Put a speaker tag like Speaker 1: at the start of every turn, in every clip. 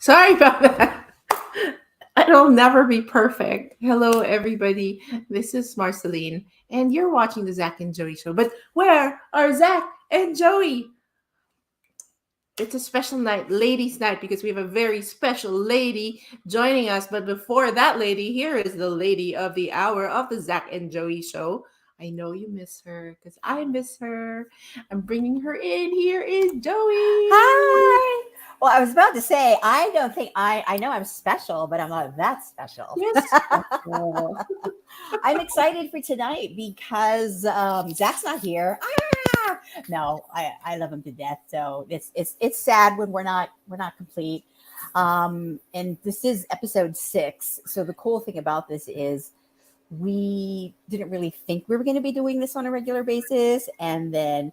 Speaker 1: Sorry about that. It'll never be perfect. Hello, everybody. This is Marceline, and you're watching the Zach and Joey show. But where are Zach and Joey? It's a special night, ladies' night, because we have a very special lady joining us. But before that lady, here is the lady of the hour of the Zach and Joey show. I know you miss her because I miss her. I'm bringing her in. Here is Joey.
Speaker 2: Hi. Well, I was about to say, I don't think I know I'm special, but I'm not that special.
Speaker 1: Yes. special.
Speaker 2: I'm excited for tonight because Zach's not here. No, I love him to death. So it's sad when we're not complete. And this is episode 6. So the cool thing about this is we didn't really think we were going to be doing this on a regular basis, and then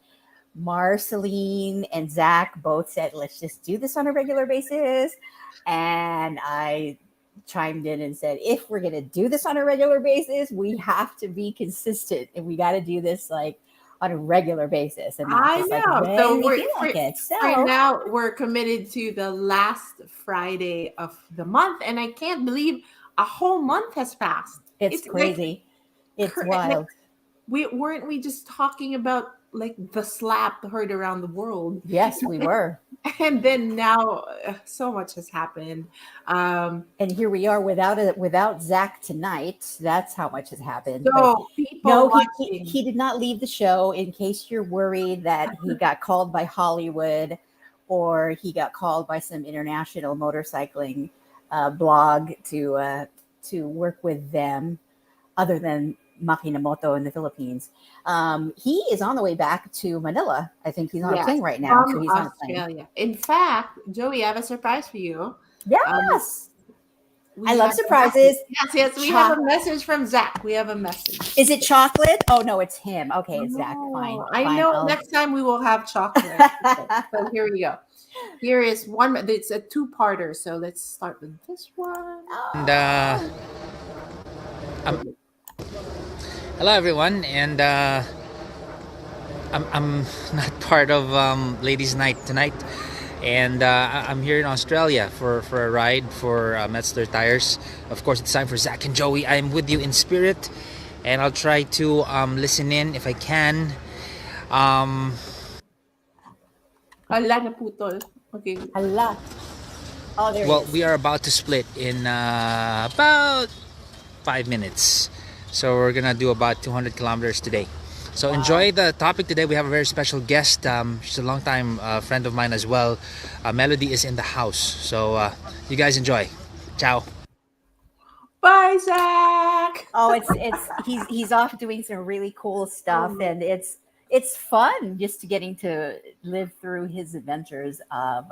Speaker 2: Marceline and Zach both said, let's just do this on a regular basis. And I chimed in and said, if we're going to do this on a regular basis, we have to be consistent and we got to do this like on a regular basis. And
Speaker 1: I
Speaker 2: just
Speaker 1: know.
Speaker 2: Like
Speaker 1: So
Speaker 2: when
Speaker 1: we're
Speaker 2: we feel like it.
Speaker 1: right now we're committed to the last Friday of the month, and I can't believe a whole month has passed.
Speaker 2: It's crazy. It's wild.
Speaker 1: Weren't we just talking about like the slap heard around the world?
Speaker 2: Yes, we were.
Speaker 1: And then now so much has happened.
Speaker 2: And here we are without Zach tonight. That's how much has happened.
Speaker 1: So
Speaker 2: he did not leave the show. In case you're worried that he got called by Hollywood or he got called by some international motorcycling blog to work with them, other than Makinamoto in the Philippines. He is on the way back to Manila. I think he's on a plane right now. So he's on
Speaker 1: Australia. On a plane. In fact, Joey, I have a surprise for you.
Speaker 2: Yes. I love surprises.
Speaker 1: Yes. We have a message from Zach. We have a message.
Speaker 2: Is it chocolate? Oh, no, it's him. Okay, it's Zach. Fine.
Speaker 1: I know next time we will have chocolate. So here we go. Here is one. It's a two-parter. So let's start with this one.
Speaker 3: And hello everyone, and I'm not part of ladies' night tonight, and I'm here in Australia for a ride for Metzler Tires. Of course, it's time for Zach and Joey. I'm with you in spirit, and I'll try to listen in if I can.
Speaker 1: Ala na putol. Okay.
Speaker 2: Ala. Oh, there
Speaker 3: well, we are about to split in about 5 minutes. So we're gonna do about 200 kilometers today. So enjoy the topic today. We have a very special guest. She's a longtime friend of mine as well. Melody is in the house. So you guys enjoy. Ciao.
Speaker 1: Bye, Zach.
Speaker 2: Oh, he's off doing some really cool stuff, and it's fun just getting to live through his adventures of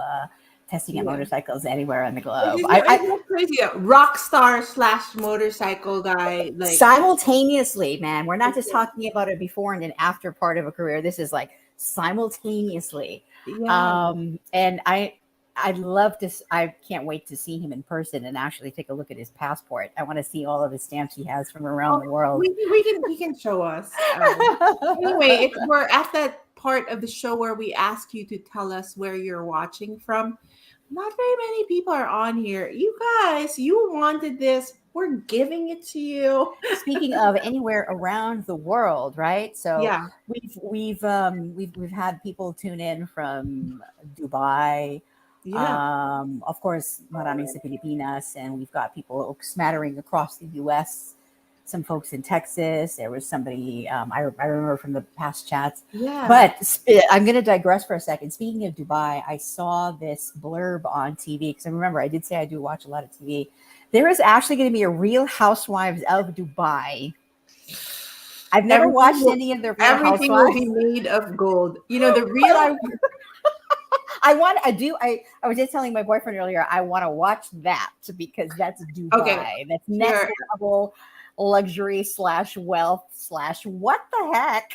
Speaker 2: testing out motorcycles anywhere on the globe.
Speaker 1: I'm crazy. Rock star / motorcycle guy. Like
Speaker 2: simultaneously, man. We're not just talking about a before and an after part of a career. This is like simultaneously.
Speaker 1: Yeah.
Speaker 2: And I'd love to. I can't wait to see him in person and actually take a look at his passport. I want to see all of the stamps he has from around the world.
Speaker 1: He can show us. Anyway, we're at that part of the show where we ask you to tell us where you're watching from. Not very many people are on here. You guys, you wanted this. We're giving it to you.
Speaker 2: Speaking of anywhere around the world, right? So
Speaker 1: yeah,
Speaker 2: we've had people tune in from Dubai.
Speaker 1: Yeah.
Speaker 2: Of course, maraming sa Pilipinas, and we've got people smattering across the U.S. Some folks in Texas. There was somebody I remember from the past chats.
Speaker 1: Yeah.
Speaker 2: But I'm going to digress for a second. Speaking of Dubai, I saw this blurb on TV because I remember I did say I do watch a lot of TV. There is actually going to be a Real Housewives of Dubai. I've never watched any of their Real
Speaker 1: Everything
Speaker 2: Housewives.
Speaker 1: will be made of gold. You know, the real.
Speaker 2: I was just telling my boyfriend earlier, I want to watch that because that's Dubai.
Speaker 1: Okay.
Speaker 2: That's next level luxury / wealth / what the heck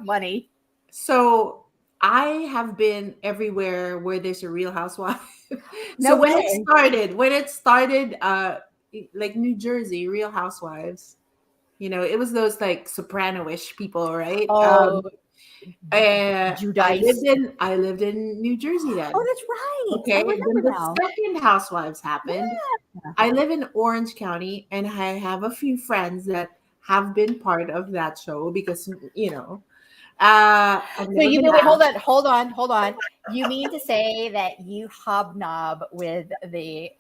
Speaker 2: money.
Speaker 1: So I have been everywhere where there's a Real Housewife.
Speaker 2: No
Speaker 1: when
Speaker 2: way.
Speaker 1: it started, like New Jersey, Real Housewives, you know, it was those like soprano-ish people, right?
Speaker 2: Oh, Judice.
Speaker 1: I lived in New Jersey
Speaker 2: Oh,
Speaker 1: then.
Speaker 2: that's right. I
Speaker 1: Okay, then
Speaker 2: remember
Speaker 1: the
Speaker 2: now.
Speaker 1: second Housewives happened.
Speaker 2: Yeah.
Speaker 1: I live in Orange County, and I have a few friends that have been part of that show because I've
Speaker 2: So
Speaker 1: never
Speaker 2: you
Speaker 1: been
Speaker 2: wait,
Speaker 1: asked.
Speaker 2: hold on. You mean to say that you hobnob with the
Speaker 1: Oh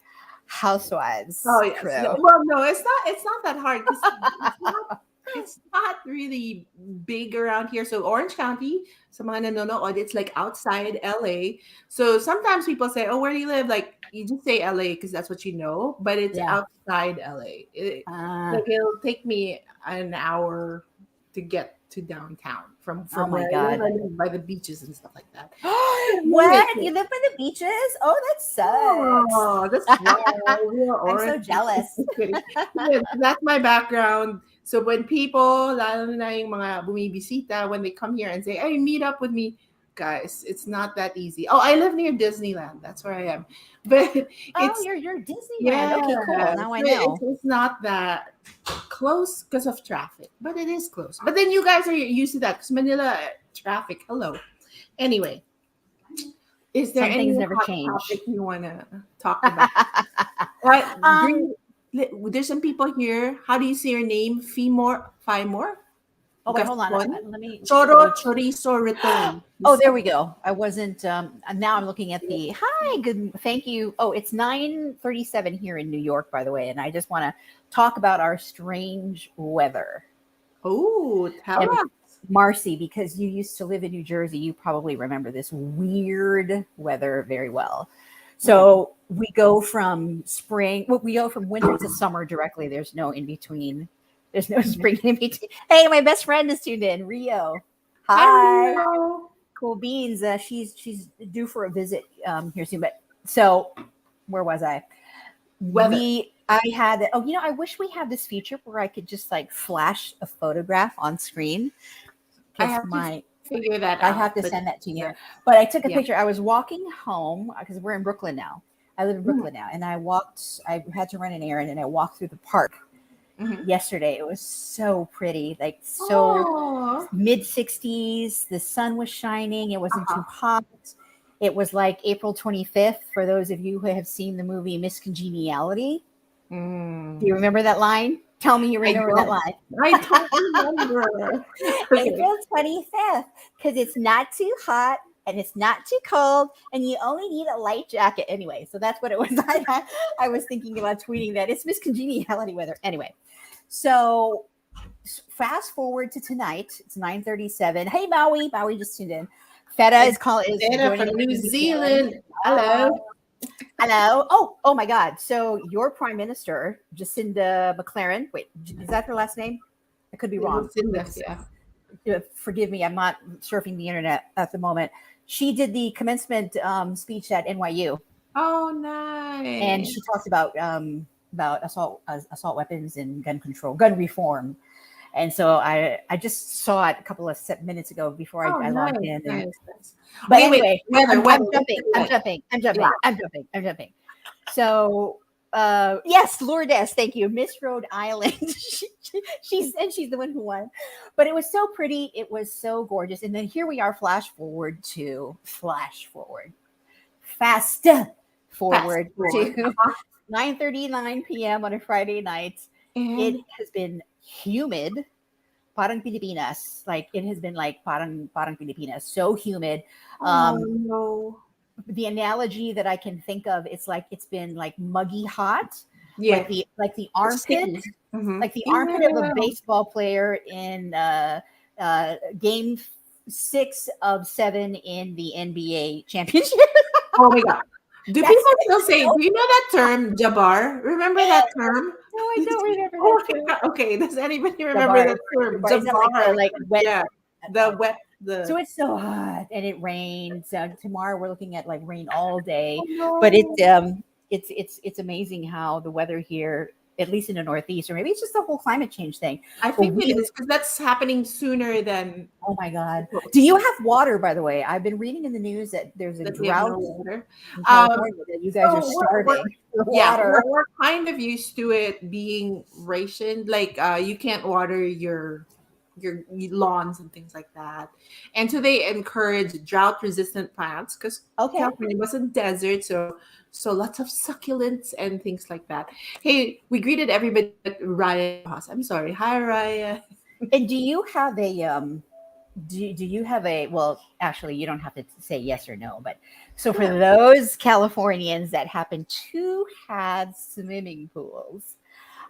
Speaker 2: Housewives
Speaker 1: yes.
Speaker 2: crew?
Speaker 1: Well, no, it's not that hard because it's not really big around here. So Orange County, sa mga nanonood, it's like outside LA. So sometimes people say, "Oh, where do you live?" Like you just say LA because that's what you know, but it's
Speaker 2: Yeah.
Speaker 1: outside LA.
Speaker 2: Uh,
Speaker 1: Like it'll take me an hour to get to downtown
Speaker 2: oh
Speaker 1: from
Speaker 2: my
Speaker 1: where I live.
Speaker 2: God.
Speaker 1: I live by the beaches and stuff like that. So anyway,
Speaker 2: What? You live by the beaches? Oh, that sucks.
Speaker 1: oh, that's why we are
Speaker 2: I'm
Speaker 1: orange.
Speaker 2: so jealous.
Speaker 1: Just kidding. Yeah, that's my background. So when people, lalo na yung mga bumibisita, when they come here and say, "Hey, meet up with me," guys, it's not that easy. Oh, I live near Disneyland. That's where I am. But
Speaker 2: Oh,
Speaker 1: it's
Speaker 2: you're Disneyland.
Speaker 1: yeah,
Speaker 2: Okay, cool. Now I
Speaker 1: it's,
Speaker 2: know.
Speaker 1: it's not that close because of traffic, but it is close. But then you guys are used to that because Manila traffic. Hello. Anyway, is there
Speaker 2: Some
Speaker 1: any
Speaker 2: things never
Speaker 1: hot
Speaker 2: change.
Speaker 1: topic you want to talk about?
Speaker 2: um,
Speaker 1: Green, there's some people here. How do you say your name? Fimore?
Speaker 2: oh wait, hold on.
Speaker 1: Gaston?
Speaker 2: Let me
Speaker 1: Choro
Speaker 2: go.
Speaker 1: Chorizo Riton.
Speaker 2: Oh, there we go. I wasn't now I'm looking at the hi, good thank you. Oh, it's 9:37 here in New York, by the way, and I just want to talk about our strange weather.
Speaker 1: Oh, tell
Speaker 2: And
Speaker 1: us.
Speaker 2: Marcy, because you used to live in New Jersey, you probably remember this weird weather very well. So we go from spring, well, we go from winter to summer directly. There's no in between. There's no spring in between. Hey, my best friend is tuned in, Rio.
Speaker 1: Hi,
Speaker 2: Hi,
Speaker 1: Rio.
Speaker 2: cool beans. She's due for a visit here soon. But so where was I?
Speaker 1: Weather.
Speaker 2: I had I wish we had this feature where I could just like flash a photograph on screen
Speaker 1: I
Speaker 2: because
Speaker 1: have to
Speaker 2: my
Speaker 1: figure that
Speaker 2: I
Speaker 1: out.
Speaker 2: have to
Speaker 1: But
Speaker 2: send that to you.
Speaker 1: yeah,
Speaker 2: But I took a
Speaker 1: yeah.
Speaker 2: picture. I was walking home because we're in Brooklyn now. I live in
Speaker 1: Mm,
Speaker 2: Brooklyn now, and I had to run an errand, and I walked through the park
Speaker 1: mhm.
Speaker 2: yesterday. It was so pretty, like so
Speaker 1: Oh,
Speaker 2: mid 60s. The sun was shining. It wasn't too
Speaker 1: uh-huh.
Speaker 2: hot. It was like April 25th for those of you who have seen the movie Miss Congeniality. Do you
Speaker 1: Mm.
Speaker 2: remember that line? Tell me you
Speaker 1: I
Speaker 2: remember that
Speaker 1: don't.
Speaker 2: line.
Speaker 1: I don't remember. Okay.
Speaker 2: April 25th, because it's not too hot and it's not too cold, and you only need a light jacket anyway. So that's what it was. I was thinking about tweeting that. It's Miss Congeniality weather. Anyway, so fast forward to tonight. It's 9:37. Hey, Maui. Maui just tuned in. Feta
Speaker 1: It's
Speaker 2: is
Speaker 1: Sarah
Speaker 2: joining
Speaker 1: from
Speaker 2: us
Speaker 1: New
Speaker 2: from New Zealand.
Speaker 1: Zealand. Hello.
Speaker 2: Hello. Oh my God. So your prime minister, Jacinda McLaren. Wait, is that her last name? I could be wrong.
Speaker 1: Lucinda, yeah.
Speaker 2: Forgive me. I'm not surfing the internet at the moment. She did the commencement speech at NYU,
Speaker 1: Oh,
Speaker 2: and
Speaker 1: nice.
Speaker 2: she talked about assault weapons and gun control, gun reform. And so I just saw it a couple of minutes ago before
Speaker 1: Oh,
Speaker 2: I logged
Speaker 1: nice,
Speaker 2: in. And
Speaker 1: nice, nice.
Speaker 2: but
Speaker 1: Okay, wait.
Speaker 2: anyway,
Speaker 1: Weather,
Speaker 2: I'm
Speaker 1: weather. Let's
Speaker 2: jumping.
Speaker 1: do
Speaker 2: I'm
Speaker 1: it.
Speaker 2: jumping. I'm
Speaker 1: Yeah.
Speaker 2: jumping. I'm jumping. I'm jumping. So yes, Lourdes, thank you, Miss Rhode Island. she's the one who won, but it was so pretty. It was so gorgeous. And then here we are. Flash forward, fast
Speaker 1: Fast
Speaker 2: forward
Speaker 1: forward.
Speaker 2: to 9:39 p.m. on a Friday night. It
Speaker 1: And
Speaker 2: has been humid. Parang Pilipinas, like it has been like parang Pilipinas, so humid.
Speaker 1: oh
Speaker 2: Um,
Speaker 1: no.
Speaker 2: the analogy that I can think of, it's like it's been like muggy hot,
Speaker 1: Yeah.
Speaker 2: like the armpit,
Speaker 1: Sticky. Mm-hmm.
Speaker 2: like the armpit of a
Speaker 1: Yeah.
Speaker 2: baseball player in game 6 of 7 in the NBA championship.
Speaker 1: Oh my god. Do
Speaker 2: That's
Speaker 1: people still say, do you know that term, Jabbar? Remember that term?
Speaker 2: no, I don't remember
Speaker 1: Oh
Speaker 2: that
Speaker 1: my
Speaker 2: term.
Speaker 1: god. Okay, does anybody remember
Speaker 2: Jabbar,
Speaker 1: that term?
Speaker 2: Jabbar. Is that like the
Speaker 1: Jabbar.
Speaker 2: like wet?
Speaker 1: Yeah. The wet
Speaker 2: So
Speaker 1: the
Speaker 2: it's so hot and it rains. Tomorrow we're looking at like rain all day,
Speaker 1: oh
Speaker 2: but
Speaker 1: no.
Speaker 2: it's amazing how the weather here, at least in the Northeast, or maybe it's just the whole climate change thing.
Speaker 1: I
Speaker 2: But
Speaker 1: think it is because that's happening sooner than
Speaker 2: oh my God, do
Speaker 1: supposed
Speaker 2: you have water? By the way, I've been reading in the news that there's a
Speaker 1: that we have no
Speaker 2: drought
Speaker 1: water.
Speaker 2: in
Speaker 1: Um,
Speaker 2: California that you guys are
Speaker 1: so
Speaker 2: starving for
Speaker 1: yeah,
Speaker 2: water.
Speaker 1: we're kind of used to it being rationed. Like you can't water your your lawns and things like that. And so they encourage drought resistant plants because
Speaker 2: Okay.
Speaker 1: California was a desert, so lots of succulents and things like that. Hey, we greeted everybody at Raya's house. I'm sorry. Hi, Raya.
Speaker 2: And do you have a do you have a well actually you don't have to say yes or no, but so for
Speaker 1: Sure.
Speaker 2: those Californians that happen to have swimming pools,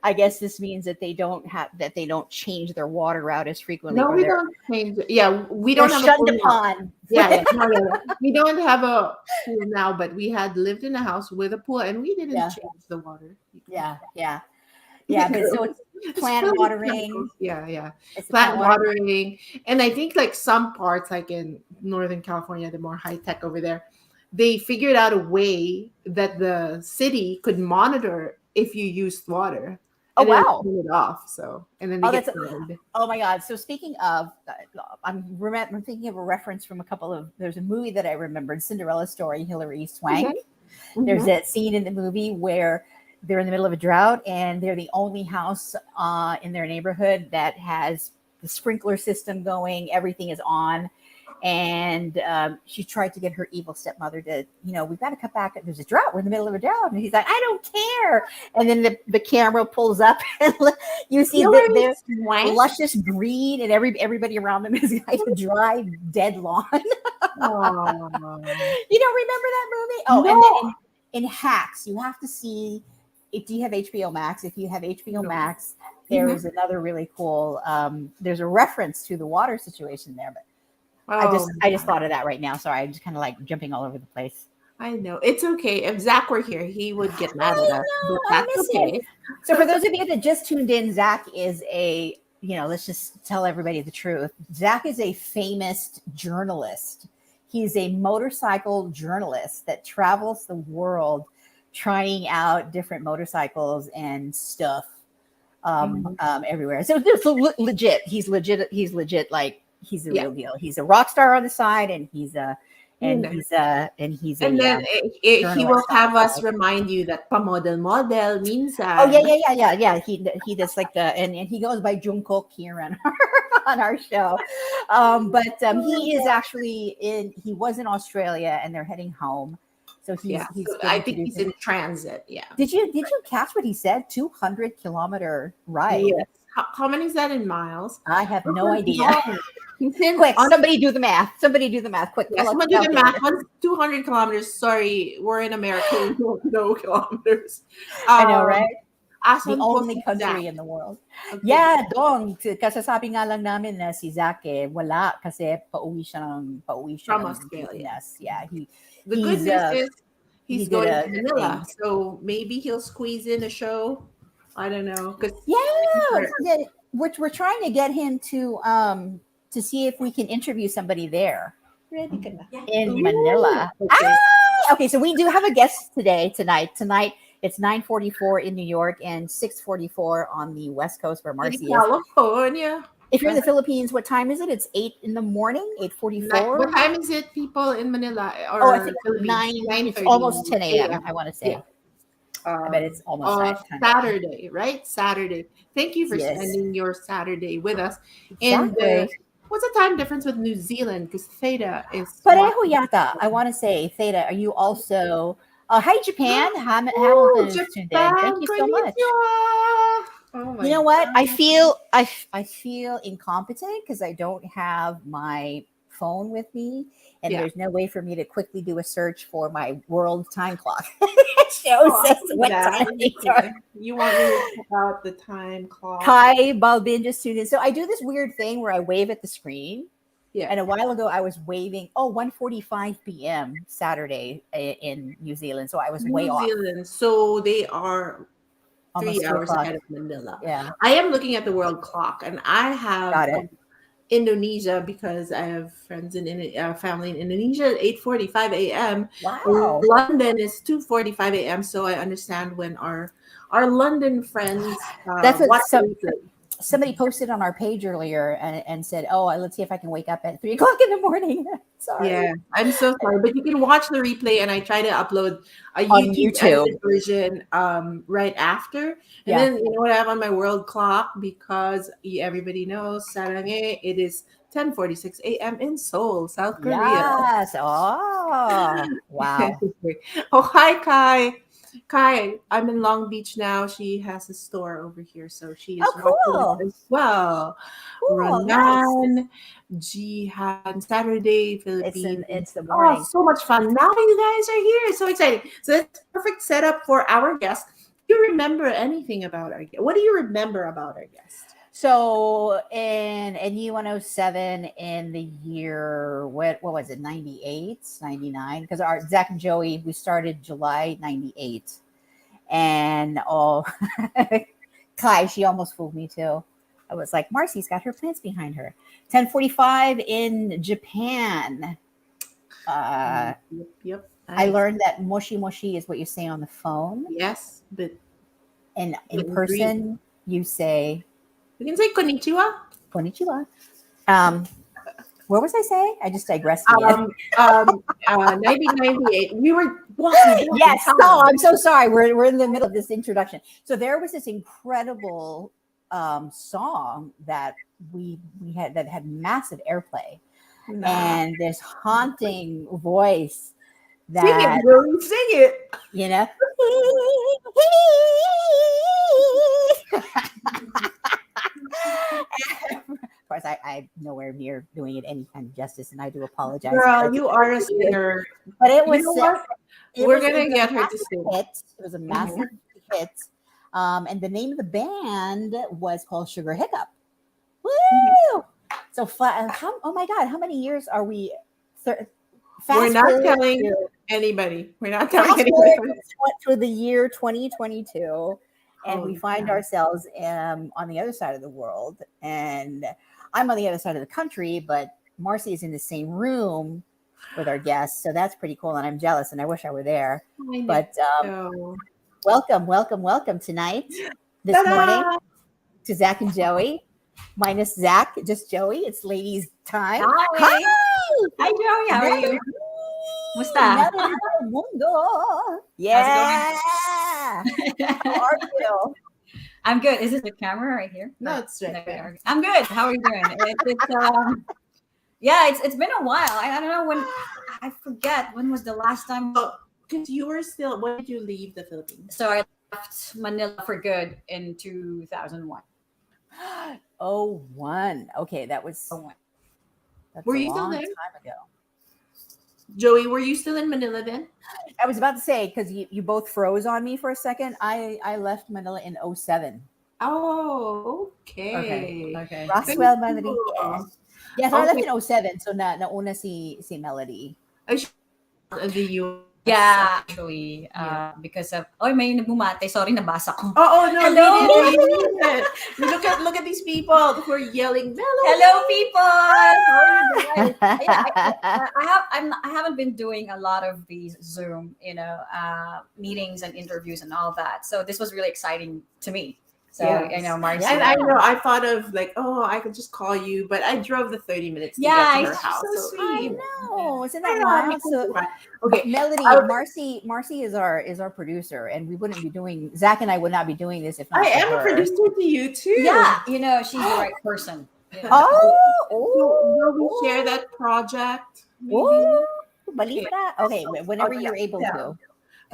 Speaker 2: I guess this means that they don't change their water out as frequently
Speaker 1: No,
Speaker 2: or
Speaker 1: we don't change. Yeah, we
Speaker 2: they're
Speaker 1: don't have a
Speaker 2: shunned
Speaker 1: pool now.
Speaker 2: upon.
Speaker 1: Yeah, yeah. No, no, no. We don't have a pool now, but we had lived in a house with a pool and we didn't
Speaker 2: Yeah,
Speaker 1: change the water.
Speaker 2: yeah, yeah, yeah. But so it's
Speaker 1: It's
Speaker 2: plant
Speaker 1: filled with
Speaker 2: watering.
Speaker 1: chemicals. Yeah, yeah.
Speaker 2: It's the plant
Speaker 1: Plant
Speaker 2: watering.
Speaker 1: watering. And I think like some parts, like in Northern California, the more high tech over there, they figured out a way that the city could monitor if you used water
Speaker 2: Oh
Speaker 1: and then
Speaker 2: wow.
Speaker 1: turn it off. So, and then they
Speaker 2: Oh,
Speaker 1: get
Speaker 2: that's
Speaker 1: fined.
Speaker 2: oh my god. So speaking of, I'm thinking of a reference from a couple of. There's a movie that I remembered, Cinderella Story, Hilary
Speaker 1: Mhm,
Speaker 2: Swank. There's
Speaker 1: mhm.
Speaker 2: that scene in the movie where they're in the middle of a drought and they're the only house in their neighborhood that has the sprinkler system going. Everything is on. And she tried to get her evil stepmother to, we've got to cut back. There's a drought. We're in the middle of a drought. And he's like, I don't care. And then the camera pulls up and you see that
Speaker 1: Hillary
Speaker 2: they're
Speaker 1: Swank.
Speaker 2: luscious green and everybody around them is like a dry, dead lawn.
Speaker 1: Aw.
Speaker 2: You don't remember that movie? Oh, and
Speaker 1: No,
Speaker 2: then in Hacks, you have to see. If do you have HBO Max? If you have HBO
Speaker 1: no.
Speaker 2: Max, there
Speaker 1: Mhm.
Speaker 2: is another really cool. There's a reference to the water situation there, but
Speaker 1: Oh,
Speaker 2: I just thought of that right now. Sorry, I'm just kind of like jumping all over the place.
Speaker 1: I know. It's okay. If Zach were here, he would get mad
Speaker 2: I
Speaker 1: at us, but
Speaker 2: know, I
Speaker 1: that's
Speaker 2: miss him.
Speaker 1: okay.
Speaker 2: So for those of you that just tuned in, Zach is a let's just tell everybody the truth. Zach is a famous journalist. He's a motorcycle journalist that travels the world trying out different motorcycles and stuff
Speaker 1: Mhm.
Speaker 2: everywhere. So it's legit. He's legit. He's legit. Like he's the
Speaker 1: Yeah.
Speaker 2: real deal. He's a rock star on the side, and
Speaker 1: You know.
Speaker 2: he's
Speaker 1: And
Speaker 2: a
Speaker 1: then he will
Speaker 2: journalist on the
Speaker 1: have us
Speaker 2: side.
Speaker 1: remind you that pamodel model
Speaker 2: Oh yeah,
Speaker 1: minsan.
Speaker 2: yeah, yeah, yeah, yeah. He does like the and he goes by Jungkook here on on our show. But he is actually he was in Australia and they're heading home. So
Speaker 1: Yeah,
Speaker 2: he's
Speaker 1: so I
Speaker 2: getting to
Speaker 1: think
Speaker 2: do
Speaker 1: he's in transit. Yeah.
Speaker 2: did you catch what he said? 200-kilometer ride.
Speaker 1: Yes. How many is that in miles?
Speaker 2: I have no
Speaker 1: Super
Speaker 2: idea.
Speaker 1: long. He's in
Speaker 2: Quick,
Speaker 1: on.
Speaker 2: somebody do the math. Somebody do the math. Quick,
Speaker 1: Yeah,
Speaker 2: pull out the
Speaker 1: someone do the math.
Speaker 2: calculator.
Speaker 1: What's 200 kilometers? Sorry, we're in America. We don't know kilometers.
Speaker 2: I know,
Speaker 1: Um,
Speaker 2: right? The
Speaker 1: asan po
Speaker 2: only
Speaker 1: si Zach?
Speaker 2: country in the world.
Speaker 1: Okay.
Speaker 2: Yeah, dong. Kasasabi nga lang namin na si Zach wala kasi pauwi siya
Speaker 1: From
Speaker 2: ng
Speaker 1: Australia.
Speaker 2: Pilipinas. Yeah,
Speaker 1: The good news is
Speaker 2: he
Speaker 1: he's
Speaker 2: did
Speaker 1: going to
Speaker 2: a
Speaker 1: Manila,
Speaker 2: thing.
Speaker 1: so maybe he'll squeeze in a show. I don't know, because
Speaker 2: Yeah, we're trying to get him to see if we can interview somebody there
Speaker 1: ready ka na.
Speaker 2: in
Speaker 1: Ooh,
Speaker 2: Manila.
Speaker 1: okay.
Speaker 2: Okay, so we do have a guest tonight. Tonight it's 9:44 in New York and 6:44 on the West Coast where
Speaker 1: In
Speaker 2: Marcy is.
Speaker 1: California.
Speaker 2: If you're in the Philippines, what time is it? It's 8 in the morning, 8:44.
Speaker 1: What time is it, people in Manila
Speaker 2: Oh, I
Speaker 1: or
Speaker 2: think
Speaker 1: Philippines?
Speaker 2: 9. It's
Speaker 1: 9:30
Speaker 2: almost 10 a.m. I
Speaker 1: a.m.
Speaker 2: want to
Speaker 1: Yeah.
Speaker 2: say. I bet it's almost
Speaker 1: Of
Speaker 2: 10 a.m.
Speaker 1: Saturday, right? Saturday. Thank you for
Speaker 2: Yes,
Speaker 1: spending your Saturday with us. And
Speaker 2: exactly.
Speaker 1: what's the time difference with New Zealand? Because Theta is
Speaker 2: Pareho
Speaker 1: watching.
Speaker 2: yata. I want to say, Theta, are you also? Hi, Japan.
Speaker 1: Oh,
Speaker 2: Hamilton is tuned in. Thank
Speaker 1: Japan,
Speaker 2: you so much.
Speaker 1: konnichiwa. Oh
Speaker 2: You
Speaker 1: my
Speaker 2: know what?
Speaker 1: God.
Speaker 2: I feel incompetent because I don't have my phone with me, and
Speaker 1: Yeah.
Speaker 2: there's no way for me to quickly do a search for my world time clock. It shows
Speaker 1: Oh,
Speaker 2: us
Speaker 1: I'm
Speaker 2: what
Speaker 1: glad.
Speaker 2: time it is.
Speaker 1: You want me to check out the time clock?
Speaker 2: Kai Balbin just tuned in. So I do this weird thing where I wave at the screen.
Speaker 1: Yeah.
Speaker 2: And a while ago, I was waving. Oh, 1:45 p.m. Saturday in New Zealand. So I was way
Speaker 1: New
Speaker 2: off,
Speaker 1: Zealand. So they are
Speaker 2: almost
Speaker 1: 3 hours
Speaker 2: 2 o'clock.
Speaker 1: ahead of Manila.
Speaker 2: Yeah,
Speaker 1: I am looking at the world clock, and I have
Speaker 2: got it.
Speaker 1: Indonesia because I have friends in family in Indonesia. 8:45 a.m.
Speaker 2: Wow.
Speaker 1: London is 2:45 a.m. So I understand when our London friends
Speaker 2: That's what
Speaker 1: watch
Speaker 2: some
Speaker 1: replay.
Speaker 2: somebody posted on our page earlier and said, "Oh, let's see if I can wake up at 3 o'clock in the morning." Sorry.
Speaker 1: Yeah, I'm so sorry, but you can watch the replay, and I try to upload a
Speaker 2: On
Speaker 1: YouTube
Speaker 2: YouTube.
Speaker 1: edited version right after. And
Speaker 2: Yeah.
Speaker 1: then you know what I have on my world clock because everybody knows Sarange. It is 10:46 a.m. in Seoul, South Korea.
Speaker 2: Yes. Oh, wow.
Speaker 1: Oh, hi, Kai. Kai, I'm in Long Beach now. She has a store over here, so she is
Speaker 2: Oh,
Speaker 1: watching us
Speaker 2: cool.
Speaker 1: as well.
Speaker 2: Cool. Nice.
Speaker 1: Ronan, Jihan, Saturday, Philippines.
Speaker 2: It's the
Speaker 1: Oh,
Speaker 2: morning.
Speaker 1: so much fun. Now you guys are here. So exciting. So that's perfect setup for our guest. Do you remember anything about our guest? What do you remember about our guest?
Speaker 2: So in U107 in the year what was it, 98, 99? Because our Zach and Joey, we started July 98. And Kai, she almost fooled me too. I was like, Marcy's got her plants behind her. 10:45 in Japan.
Speaker 1: Yep.
Speaker 2: I learned that moshi moshi is what you say on the phone.
Speaker 1: Yes, but
Speaker 2: And in
Speaker 1: in
Speaker 2: person, you say
Speaker 1: you can say konnichiwa.
Speaker 2: konnichiwa. What was I saying? I just digressed again.
Speaker 1: 1998. We were walking.
Speaker 2: Yes. Oh, I'm so sorry. We're in the middle of this introduction. So there was this incredible song that we had that had massive airplay, and this haunting voice
Speaker 1: Sing it,
Speaker 2: that,
Speaker 1: Willie. Sing it.
Speaker 2: you know. Of course, I'm nowhere near doing it any kind of justice, and I do apologize.
Speaker 1: Girl, you are a singer.
Speaker 2: But it
Speaker 1: You
Speaker 2: was
Speaker 1: know what?
Speaker 2: it
Speaker 1: We're
Speaker 2: was
Speaker 1: gonna
Speaker 2: a
Speaker 1: get her to
Speaker 2: massive
Speaker 1: sing.
Speaker 2: hit. It was a massive hit. And the name of the band was called Sugar Hiccup. Woo! So, oh my God, how many years are we?
Speaker 1: We're not telling anybody. We're not telling anybody.
Speaker 2: To the year 2022, and we
Speaker 1: Holy
Speaker 2: find
Speaker 1: cow.
Speaker 2: ourselves on the other side of the world, and I'm on the other side of the country, but Marcy is in the same room with our guests, so that's pretty cool, and I'm jealous, and I wish I were there.
Speaker 1: I
Speaker 2: But
Speaker 1: know.
Speaker 2: welcome tonight, this
Speaker 1: Ta-da!
Speaker 2: morning, to Zach and Joey. Minus Zach, just Joey. It's ladies' time.
Speaker 4: Hi. Hi, Joey. How are you? Musta?
Speaker 2: Melody del Mundo. Yeah. How are you?
Speaker 4: I'm good. Is this the camera right here?
Speaker 1: No, it's right
Speaker 4: No,
Speaker 1: there.
Speaker 4: I'm good. How are you doing? It's been a while. I don't know when. I forget when was the last time.
Speaker 1: Because you were still. When did you leave the Philippines?
Speaker 4: So I left Manila for good in 2001.
Speaker 2: Oh, one. Okay, that was. That's
Speaker 1: Were
Speaker 2: a
Speaker 1: you still
Speaker 2: long
Speaker 1: there?
Speaker 2: time ago.
Speaker 1: Joey, were you still in Manila then?
Speaker 2: I was about to say, because you both froze on me for a second. I left Manila in 07.
Speaker 1: Oh, okay.
Speaker 4: Okay.
Speaker 2: Roswell, Melody.
Speaker 1: Cool.
Speaker 2: Yes, I left
Speaker 1: Okay.
Speaker 2: in 07. So nauna si Melody.
Speaker 1: I should the U.
Speaker 4: Yeah, actually, because of may nagbumate. Sorry, nabasa ko.
Speaker 1: Oh no!
Speaker 4: Hello?
Speaker 1: Read it. Look at these people who are yelling. Melody!
Speaker 4: Hello, people. How are you doing? I haven't been doing a lot of these Zoom, meetings and interviews and all that. So this was really exciting to me. So
Speaker 1: Yes.
Speaker 4: I know, Marcy.
Speaker 1: And I know I thought of I could just call you, but I drove the 30 minutes to get to her
Speaker 4: it's
Speaker 1: house.
Speaker 4: so
Speaker 2: I
Speaker 4: sweet.
Speaker 2: know. Isn't
Speaker 1: I
Speaker 2: that
Speaker 1: know,
Speaker 2: wild? So,
Speaker 1: okay.
Speaker 2: Melody,
Speaker 1: I-
Speaker 2: Marcy is our producer, and we wouldn't be doing Zach and I would not be doing this if not
Speaker 1: I
Speaker 2: for
Speaker 1: am
Speaker 2: her.
Speaker 1: a producer to you too.
Speaker 4: Yeah, she's the right person.
Speaker 1: Will we share that project? Maybe?
Speaker 2: Oh, balita. Okay, whenever you're able to.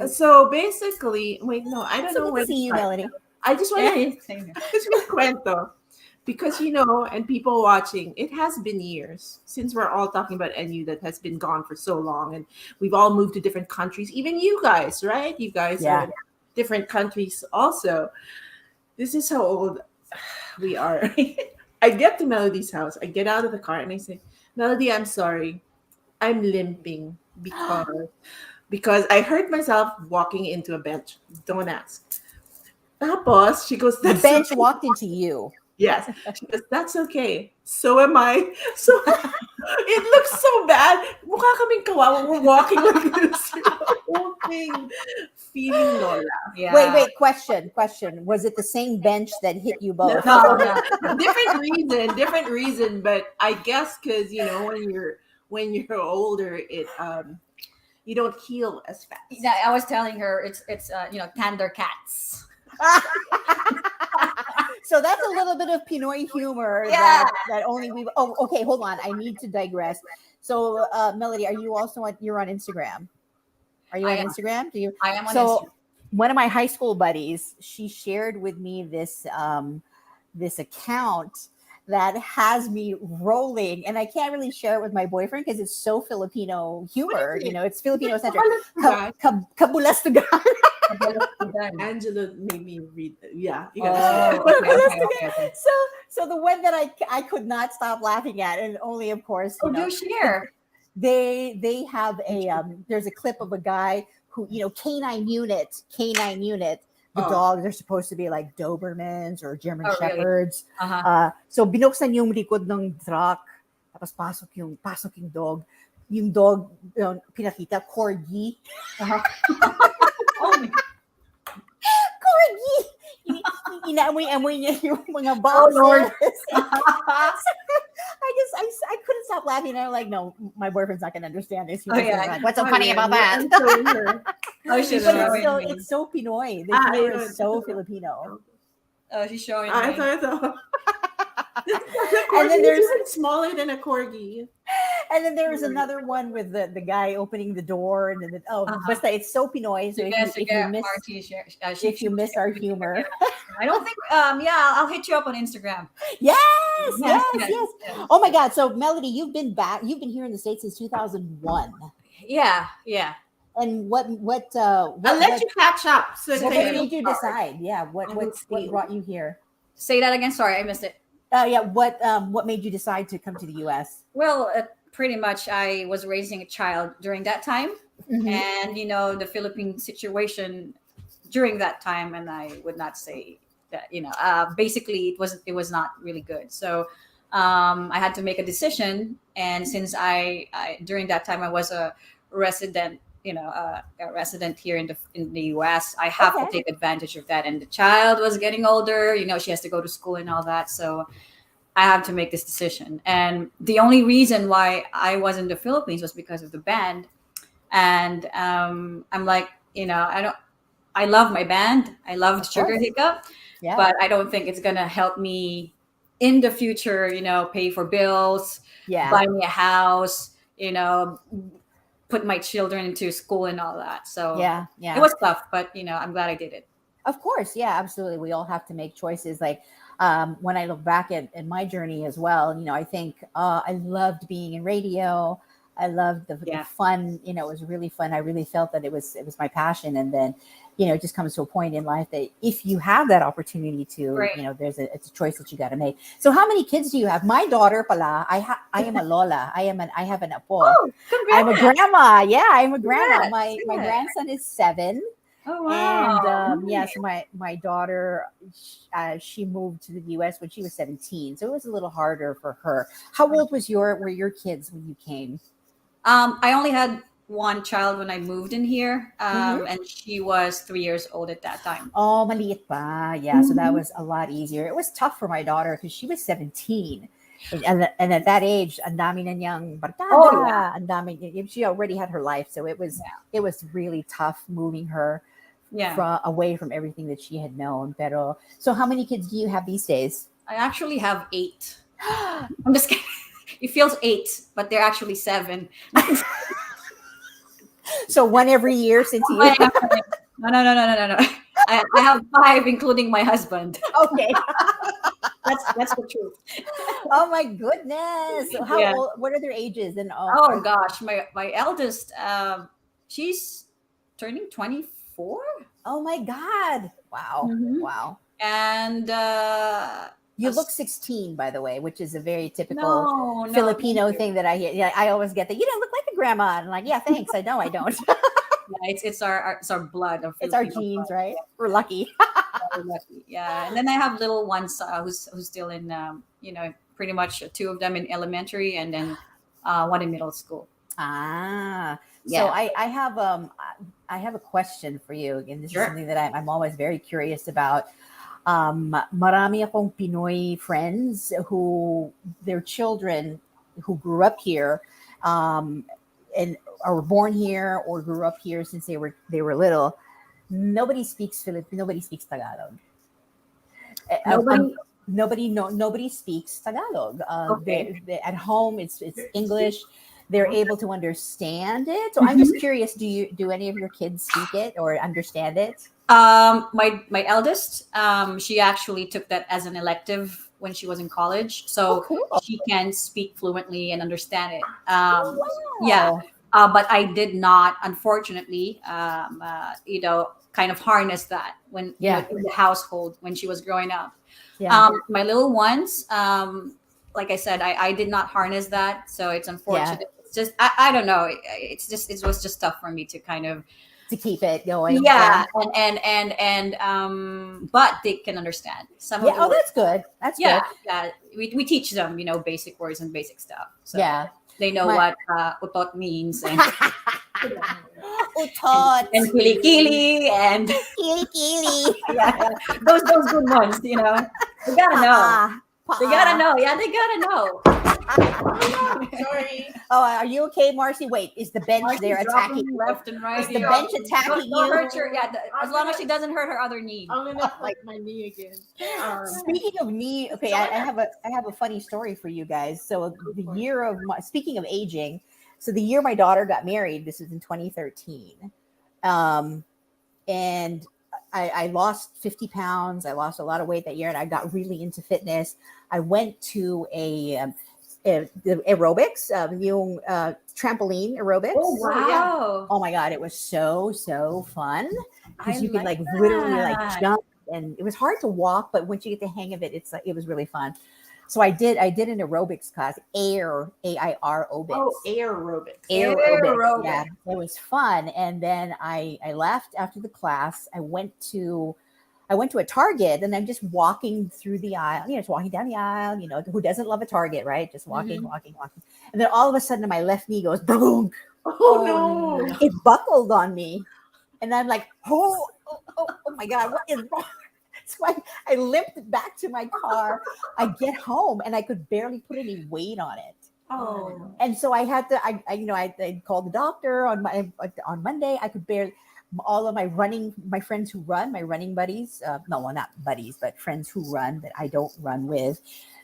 Speaker 1: So basically, wait, no, I don't
Speaker 2: So
Speaker 1: know
Speaker 2: good
Speaker 1: where
Speaker 2: to see you,
Speaker 1: start.
Speaker 2: Melody.
Speaker 1: I just want to
Speaker 4: Same.
Speaker 1: just cuento. Because and people watching, it has been years since we're all talking about NU that has been gone for so long, and we've all moved to different countries. Even you guys, right? You guys are in different countries also. This is how old we are. I get to Melody's house. I get out of the car and I say, Melody, I'm sorry. I'm limping because I hurt myself walking into a bench. Don't ask. Tapos, she goes,
Speaker 2: The bench walked into you.
Speaker 1: Yes. She goes, that's okay. So am I. So it looks so bad. Mukha kaming kawawa. We're walking like this. The whole thing. Feeling Lola.
Speaker 2: Wait,
Speaker 4: Yeah.
Speaker 2: wait. Question. Was it the same bench that hit you
Speaker 1: No,
Speaker 2: both?
Speaker 4: No, no.
Speaker 1: different reason. But I guess because when you're older, it you don't heal as fast.
Speaker 4: Yeah, I was telling her it's tender cats.
Speaker 2: So that's a little bit of Pinoy humor
Speaker 4: Yeah.
Speaker 2: that only we. Oh, okay. Hold on. I need to digress. So, Melody, are you also you're on Instagram? Are you
Speaker 4: I
Speaker 2: on
Speaker 4: am.
Speaker 2: Instagram? Do you?
Speaker 4: I am on
Speaker 2: So,
Speaker 4: Instagram.
Speaker 2: one of my high school buddies, she shared with me this account that has me rolling, and I can't really share it with my boyfriend because it's so Filipino humor.
Speaker 1: What is it?
Speaker 2: It's Filipino centric.
Speaker 1: Kabalas ka ba?
Speaker 2: Kabulastugan.
Speaker 1: Angela made me read that. Yeah, you
Speaker 4: Oh,
Speaker 1: gotta
Speaker 4: okay.
Speaker 2: So the one that I could not stop laughing at, and only of course
Speaker 4: Oh, do share.
Speaker 2: they have a there's a clip of a guy who canine unit. The
Speaker 1: Oh.
Speaker 2: dogs are supposed to be like Dobermans or German
Speaker 4: Oh, really?
Speaker 2: Shepherds.
Speaker 4: Uh-huh.
Speaker 2: So binuksan yung likod ng truck, tapos pasok yung dog. Yung dog pinakita corgi.
Speaker 4: Uh-huh. Oh my
Speaker 2: Corgi. Inaamoy niya yung mga
Speaker 4: Oh,
Speaker 2: boxes.
Speaker 4: Lord.
Speaker 2: I couldn't stop laughing. I'm like, no, my boyfriend's not gonna understand this. He
Speaker 4: Oh,
Speaker 2: was
Speaker 4: yeah.
Speaker 2: like, what's so
Speaker 1: Oh,
Speaker 2: funny
Speaker 1: yeah,
Speaker 2: about that?
Speaker 1: I'm showing her.
Speaker 4: Oh, she's
Speaker 2: But
Speaker 4: showing me.
Speaker 2: it's so Pinoy. The
Speaker 1: Ah,
Speaker 2: humor
Speaker 1: I
Speaker 2: is so
Speaker 1: know.
Speaker 2: Filipino.
Speaker 4: Oh, she's showing
Speaker 1: I
Speaker 4: me.
Speaker 1: thought.
Speaker 2: And then there's
Speaker 1: even smaller than a corgi.
Speaker 2: there's another one with the guy opening the door and then
Speaker 4: Uh-huh.
Speaker 2: but it's so Pinoy. So
Speaker 4: Yes,
Speaker 2: if you miss
Speaker 4: Marty share.
Speaker 2: if you miss our humor,
Speaker 4: I don't think. I'll hit you up on Instagram.
Speaker 2: yes.
Speaker 4: Yes.
Speaker 2: Oh my God! So Melody, you've been back. You've been here in the States since 2001.
Speaker 4: Yeah.
Speaker 2: And what
Speaker 1: I'll let you catch up. So
Speaker 2: what
Speaker 1: that
Speaker 2: made you
Speaker 1: start.
Speaker 2: decide? Yeah, what brought you here?
Speaker 4: Say that again. Sorry, I missed it.
Speaker 2: Yeah, what made you decide to come to the U.S.?
Speaker 4: Well, pretty much I was raising a child during that time, and the Philippine situation during that time, and I would not say that basically it was not really good. So I had to make a decision, and since I during that time I was a resident. A resident here in the U.S. I have to
Speaker 2: Okay.
Speaker 4: take advantage of that. And the child was getting older. She has to go to school and all that. So I have to make this decision. And the only reason why I was in the Philippines was because of the band. And I'm like, I love my band. I loved
Speaker 2: Of
Speaker 4: Sugar
Speaker 2: course.
Speaker 4: Hiccup,
Speaker 2: Yeah.
Speaker 4: but I don't think it's gonna help me in the future. Pay for bills,
Speaker 2: Yeah.
Speaker 4: buy me a house. Put my children into school and all that. So
Speaker 2: Yeah.
Speaker 4: it was tough, but I'm glad I did it.
Speaker 2: Of course, yeah, absolutely. We all have to make choices. Like when I look back at my journey as well, I think I loved being in radio. I loved the
Speaker 4: Yeah.
Speaker 2: fun. It was really fun. I really felt that it was my passion. And then, it just comes to a point in life that if you have that opportunity to,
Speaker 4: Right.
Speaker 2: it's a choice that you got to make. So, how many kids do you have? My daughter, pala, I am a lola. I have an apo.
Speaker 4: Oh,
Speaker 2: I'm a grandma. Yeah, I'm a grandma.
Speaker 4: Congrats.
Speaker 2: My
Speaker 4: Yeah.
Speaker 2: grandson is 7.
Speaker 4: Oh wow!
Speaker 2: And yes, my daughter, she moved to the U.S. when she was 17, so it was a little harder for her. How old were your kids when you came?
Speaker 4: I only had one child when I moved in here,
Speaker 2: Mhm.
Speaker 4: and she was 3 years old at that time.
Speaker 2: Oh, maliit pa. Yeah, so that
Speaker 4: Mhm.
Speaker 2: was a lot easier. It was tough for my daughter because she was 17. And at that age, ang dami na niyang barkada.
Speaker 4: Oh, yeah.
Speaker 2: Ang dami, she already had her life, so it was really tough moving her
Speaker 4: Yeah,
Speaker 2: away from everything that she had known. Pero so how many kids do you have these days?
Speaker 4: I actually have 8. I'm just kidding. It feels 8, but they're actually 7.
Speaker 2: So one every year since you
Speaker 4: No. I have 5, including my husband.
Speaker 2: okay.
Speaker 4: That's the truth.
Speaker 2: Oh my goodness. So how
Speaker 4: Yeah.
Speaker 2: old, what are their ages? And
Speaker 4: Oh gosh, my eldest, she's turning 24,
Speaker 2: oh my God. Wow.
Speaker 4: Mhm.
Speaker 2: Wow.
Speaker 4: and
Speaker 2: You
Speaker 4: Us-
Speaker 2: look 16, by the way, which is a very typical
Speaker 4: no,
Speaker 2: Filipino
Speaker 4: thank you.
Speaker 2: thing that I hear. Yeah, I always get that. You don't look like a grandma. And I'm like, yeah, thanks. I know I don't.
Speaker 4: Yeah, it's our blood of
Speaker 2: It's our
Speaker 4: Filipino
Speaker 2: genes,
Speaker 4: blood.
Speaker 2: right? We're lucky.
Speaker 4: super lucky. Yeah, and then I have little ones who's still in pretty much two of them in elementary, and then one in middle school.
Speaker 2: So
Speaker 4: Yeah,
Speaker 2: I have a question for you. Again, this is
Speaker 4: sure.
Speaker 2: something that I'm always very curious about. Marami akong Pinoy friends who their children who grew up here, um, and or were born here or grew up here since they were little. Nobody speaks Nobody speaks Tagalog.
Speaker 4: Nobody.
Speaker 2: Nobody no nobody speaks Tagalog.
Speaker 4: Okay.
Speaker 2: They at home it's English. They're able to understand it. So I'm just curious, do any of your kids speak it or understand it?
Speaker 4: My eldest, she actually took that as an elective when she was in college,
Speaker 2: Oh,
Speaker 4: so
Speaker 2: cool.
Speaker 4: she can speak fluently and understand it. Yeah,
Speaker 2: Wow.
Speaker 4: but I did not, unfortunately, kind of harness that when
Speaker 2: Yeah.
Speaker 4: in the household when she was growing up.
Speaker 2: Yeah.
Speaker 4: My little ones, like I said, I did not harness that, so it's
Speaker 2: Yeah.
Speaker 4: unfortunate. It's just I don't know. It was just tough for me to kind of
Speaker 2: To keep it going.
Speaker 4: yeah, and but they can understand some of
Speaker 2: Yeah.
Speaker 4: the
Speaker 2: Oh,
Speaker 4: words.
Speaker 2: that's good. That's
Speaker 4: Yeah,
Speaker 2: good.
Speaker 4: yeah. We teach them, basic words and basic stuff, so
Speaker 2: Yeah.
Speaker 4: they know
Speaker 2: My
Speaker 4: what utot means
Speaker 2: Utot.
Speaker 4: and kilikili and
Speaker 2: Kili kili.
Speaker 4: yeah, yeah, those good ones. They gotta know.
Speaker 2: Paa.
Speaker 4: They gotta
Speaker 2: Paa.
Speaker 4: know. Yeah, they gotta know.
Speaker 1: Sorry.
Speaker 2: Oh, are you okay, Marcy? Wait, is the bench there
Speaker 4: Marcy's
Speaker 2: attacking
Speaker 4: dropping
Speaker 2: you?
Speaker 4: left and right.
Speaker 2: Is the bench attacking
Speaker 4: Don't
Speaker 2: you?
Speaker 4: hurt her. Yeah, as long as she doesn't hurt her other knee.
Speaker 1: I'm gonna flip my knee again.
Speaker 2: Speaking of me, okay, I have a funny story for you guys. So the year of speaking of aging, so the year my daughter got married, this was in 2013, and I lost 50 pounds. I lost a lot of weight that year, and I got really into fitness. I went to the aerobics, yung trampoline aerobics.
Speaker 4: Oh wow!
Speaker 2: Oh my god, it was so fun
Speaker 4: I
Speaker 2: because you could
Speaker 4: like
Speaker 2: literally
Speaker 4: that.
Speaker 2: jump, and it was hard to walk, but once you get the hang of it, it was really fun. So I did an aerobics class, AIR aerobics.
Speaker 1: Oh, aerobics.
Speaker 2: Aerobics. Yeah, it was fun. And then I left after the class. I went to a Target, and I'm just walking through the aisle, just walking down the aisle, who doesn't love a Target, right? Just walking, walking, walking. And then all of a sudden my left knee goes boom.
Speaker 1: Oh no.
Speaker 2: It buckled on me. And I'm like, oh my God, what is wrong? So I limped back to my car. I get home and I could barely put any weight on it.
Speaker 1: Oh.
Speaker 2: And so I had to, I called the doctor on Monday. I could barely, all of my friends who run, my running buddies, no, well, not buddies, but friends who run that I don't run with.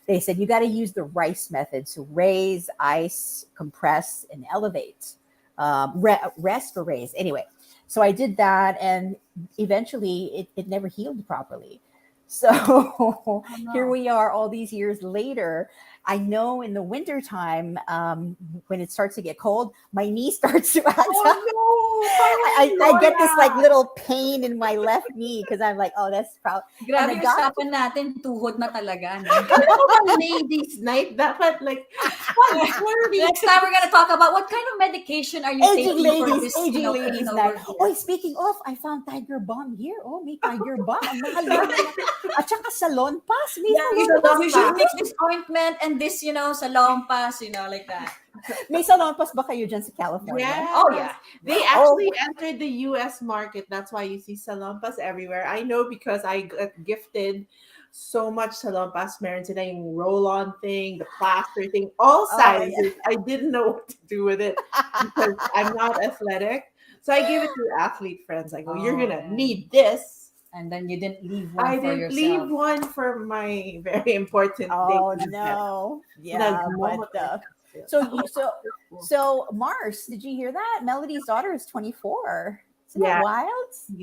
Speaker 2: They said, you got to use the RICE method. So raise, ice, compress, and elevate. Rest or raise. Anyway, so I did that, and eventually it never healed properly. So here we are all these years later. I know in the wintertime, when it starts to get cold, my knee starts to act up. I get this little pain in my left knee because I'm like, oh, that's probably.
Speaker 4: Grabe yung usapan natin, tuhod na talaga.
Speaker 1: Ladies' night. That felt like.
Speaker 4: Next time we're gonna talk about what kind of medication are you
Speaker 2: Aging
Speaker 4: taking for
Speaker 2: ladies,
Speaker 4: this,
Speaker 2: aging
Speaker 4: pain
Speaker 2: ladies
Speaker 4: over
Speaker 2: night.
Speaker 4: here?
Speaker 2: Oh, speaking of, I found Tiger Balm here. Oh, may Tiger Balm. Ang mahal yun. At saka Salon Pass. May Salon Pass
Speaker 4: You should mix this ointment and this, salon pass, like that.
Speaker 2: May Salon Pass ba kayo dyan sa California?
Speaker 1: Yeah.
Speaker 4: Oh yeah.
Speaker 1: They actually entered the US market. That's why you see salonpas everywhere. I know because I got gifted so much salonpas. Meron sila yung roll-on thing, the plaster thing, all sizes. I didn't know what to do with it because I'm not athletic. So I gave it to athlete friends. I go, you're going to need this.
Speaker 4: And then you didn't leave one
Speaker 1: I
Speaker 4: for
Speaker 1: didn't
Speaker 4: yourself.
Speaker 1: leave one for my very important
Speaker 2: Oh
Speaker 1: date.
Speaker 2: no! Yeah, but so Mars, did you hear that? Melody's daughter is 24. Isn't that wild?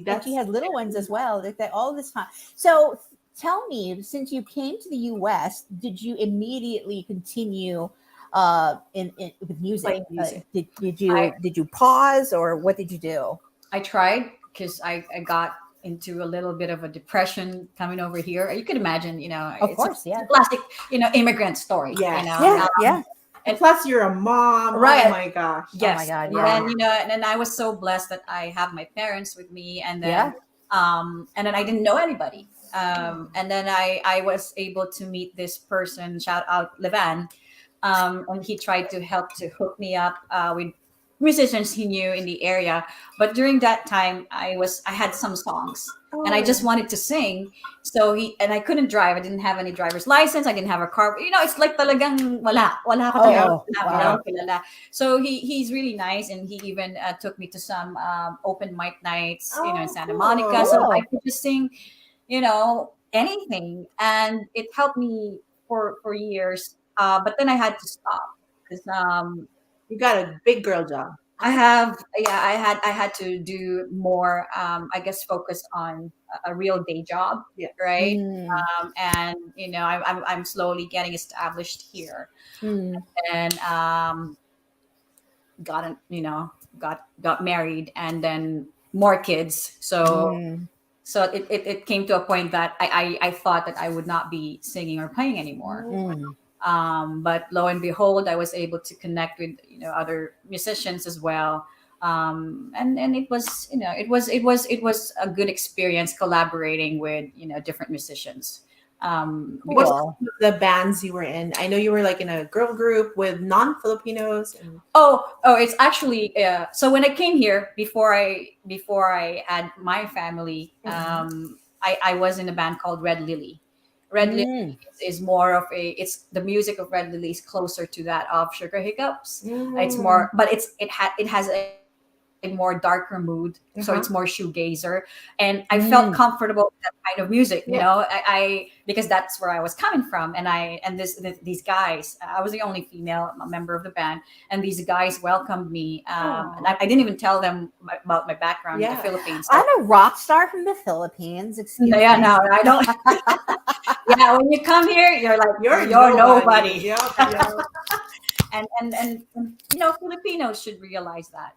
Speaker 2: And she has little ones as well. They all this time. So tell me, since you came to the U.S., did you immediately continue with music? Did you pause, or what did you do?
Speaker 4: I tried because I got into a little bit of a depression coming over here. You could imagine,
Speaker 2: Of course,
Speaker 4: it's a classic, immigrant story.
Speaker 2: Yeah.
Speaker 1: And plus, you're a mom.
Speaker 4: Right.
Speaker 1: Oh my gosh.
Speaker 4: Yes.
Speaker 2: Oh my God.
Speaker 4: Yeah. And I was so blessed that I have my parents with me, and then And then I didn't know anybody. And then I was able to meet this person. Shout out Levan. And he tried to help to hook me up with musicians he knew in the area. But during that time, I had some songs, and I just
Speaker 1: Oh.
Speaker 4: wanted to sing. So I couldn't drive. I didn't have any driver's license. I didn't have a car. It's like talagang wala ka talaga.
Speaker 2: Oh, wow.
Speaker 4: Kilala. So he's really nice, and he even took me to some open mic nights, in
Speaker 1: Oh,
Speaker 4: Santa
Speaker 1: cool.
Speaker 4: Monica, so I
Speaker 2: Cool.
Speaker 4: could just sing, anything, and it helped me for years. But then I had to stop because
Speaker 1: You got a big girl job.
Speaker 4: I had to do more. I guess focus on a real day job,
Speaker 1: Yeah.
Speaker 4: right?
Speaker 2: Mm,
Speaker 4: And I'm slowly getting established here,
Speaker 2: mm,
Speaker 4: and got an- you know got married, and then more kids.
Speaker 2: mm,
Speaker 4: So it came to a point that I thought that I would not be singing or playing anymore.
Speaker 1: Oh, wow.
Speaker 2: mm.
Speaker 4: But lo and behold, I was able to connect with other musicians as well. And it was it was a good experience collaborating with different musicians.
Speaker 1: What
Speaker 4: Because
Speaker 1: were
Speaker 2: Cool.
Speaker 1: some of the bands you were in? I know you were like in a girl group with non-Filipinos and
Speaker 4: it's actually so when I came here before I had my family,
Speaker 1: Mhm.
Speaker 4: I was in a band called Red Lily. Red Lily
Speaker 2: Mm,
Speaker 4: is more of a it's the music of Red Lily is closer to that of Sugar Hiccups. It's
Speaker 1: Mm.
Speaker 4: more, but it has a more darker mood, so it's more
Speaker 1: Uh-huh.
Speaker 4: shoegazer, and I felt
Speaker 2: mm.
Speaker 4: comfortable with that kind of music.
Speaker 1: Yeah.
Speaker 4: Because that's where I was coming from, and these guys, I was the only female member of the band, and these guys welcomed me, and
Speaker 1: Oh.
Speaker 4: I didn't even tell them about my background in the
Speaker 1: Yeah.
Speaker 4: Philippines. So
Speaker 2: I'm a rock star from the Philippines. Excuse
Speaker 4: yeah,
Speaker 2: me.
Speaker 4: no, I don't. Yeah, when you come here, you're like
Speaker 1: You're
Speaker 4: you're
Speaker 1: nobody.
Speaker 4: nobody.
Speaker 1: Yep. Yep.
Speaker 4: And Filipinos should realize that.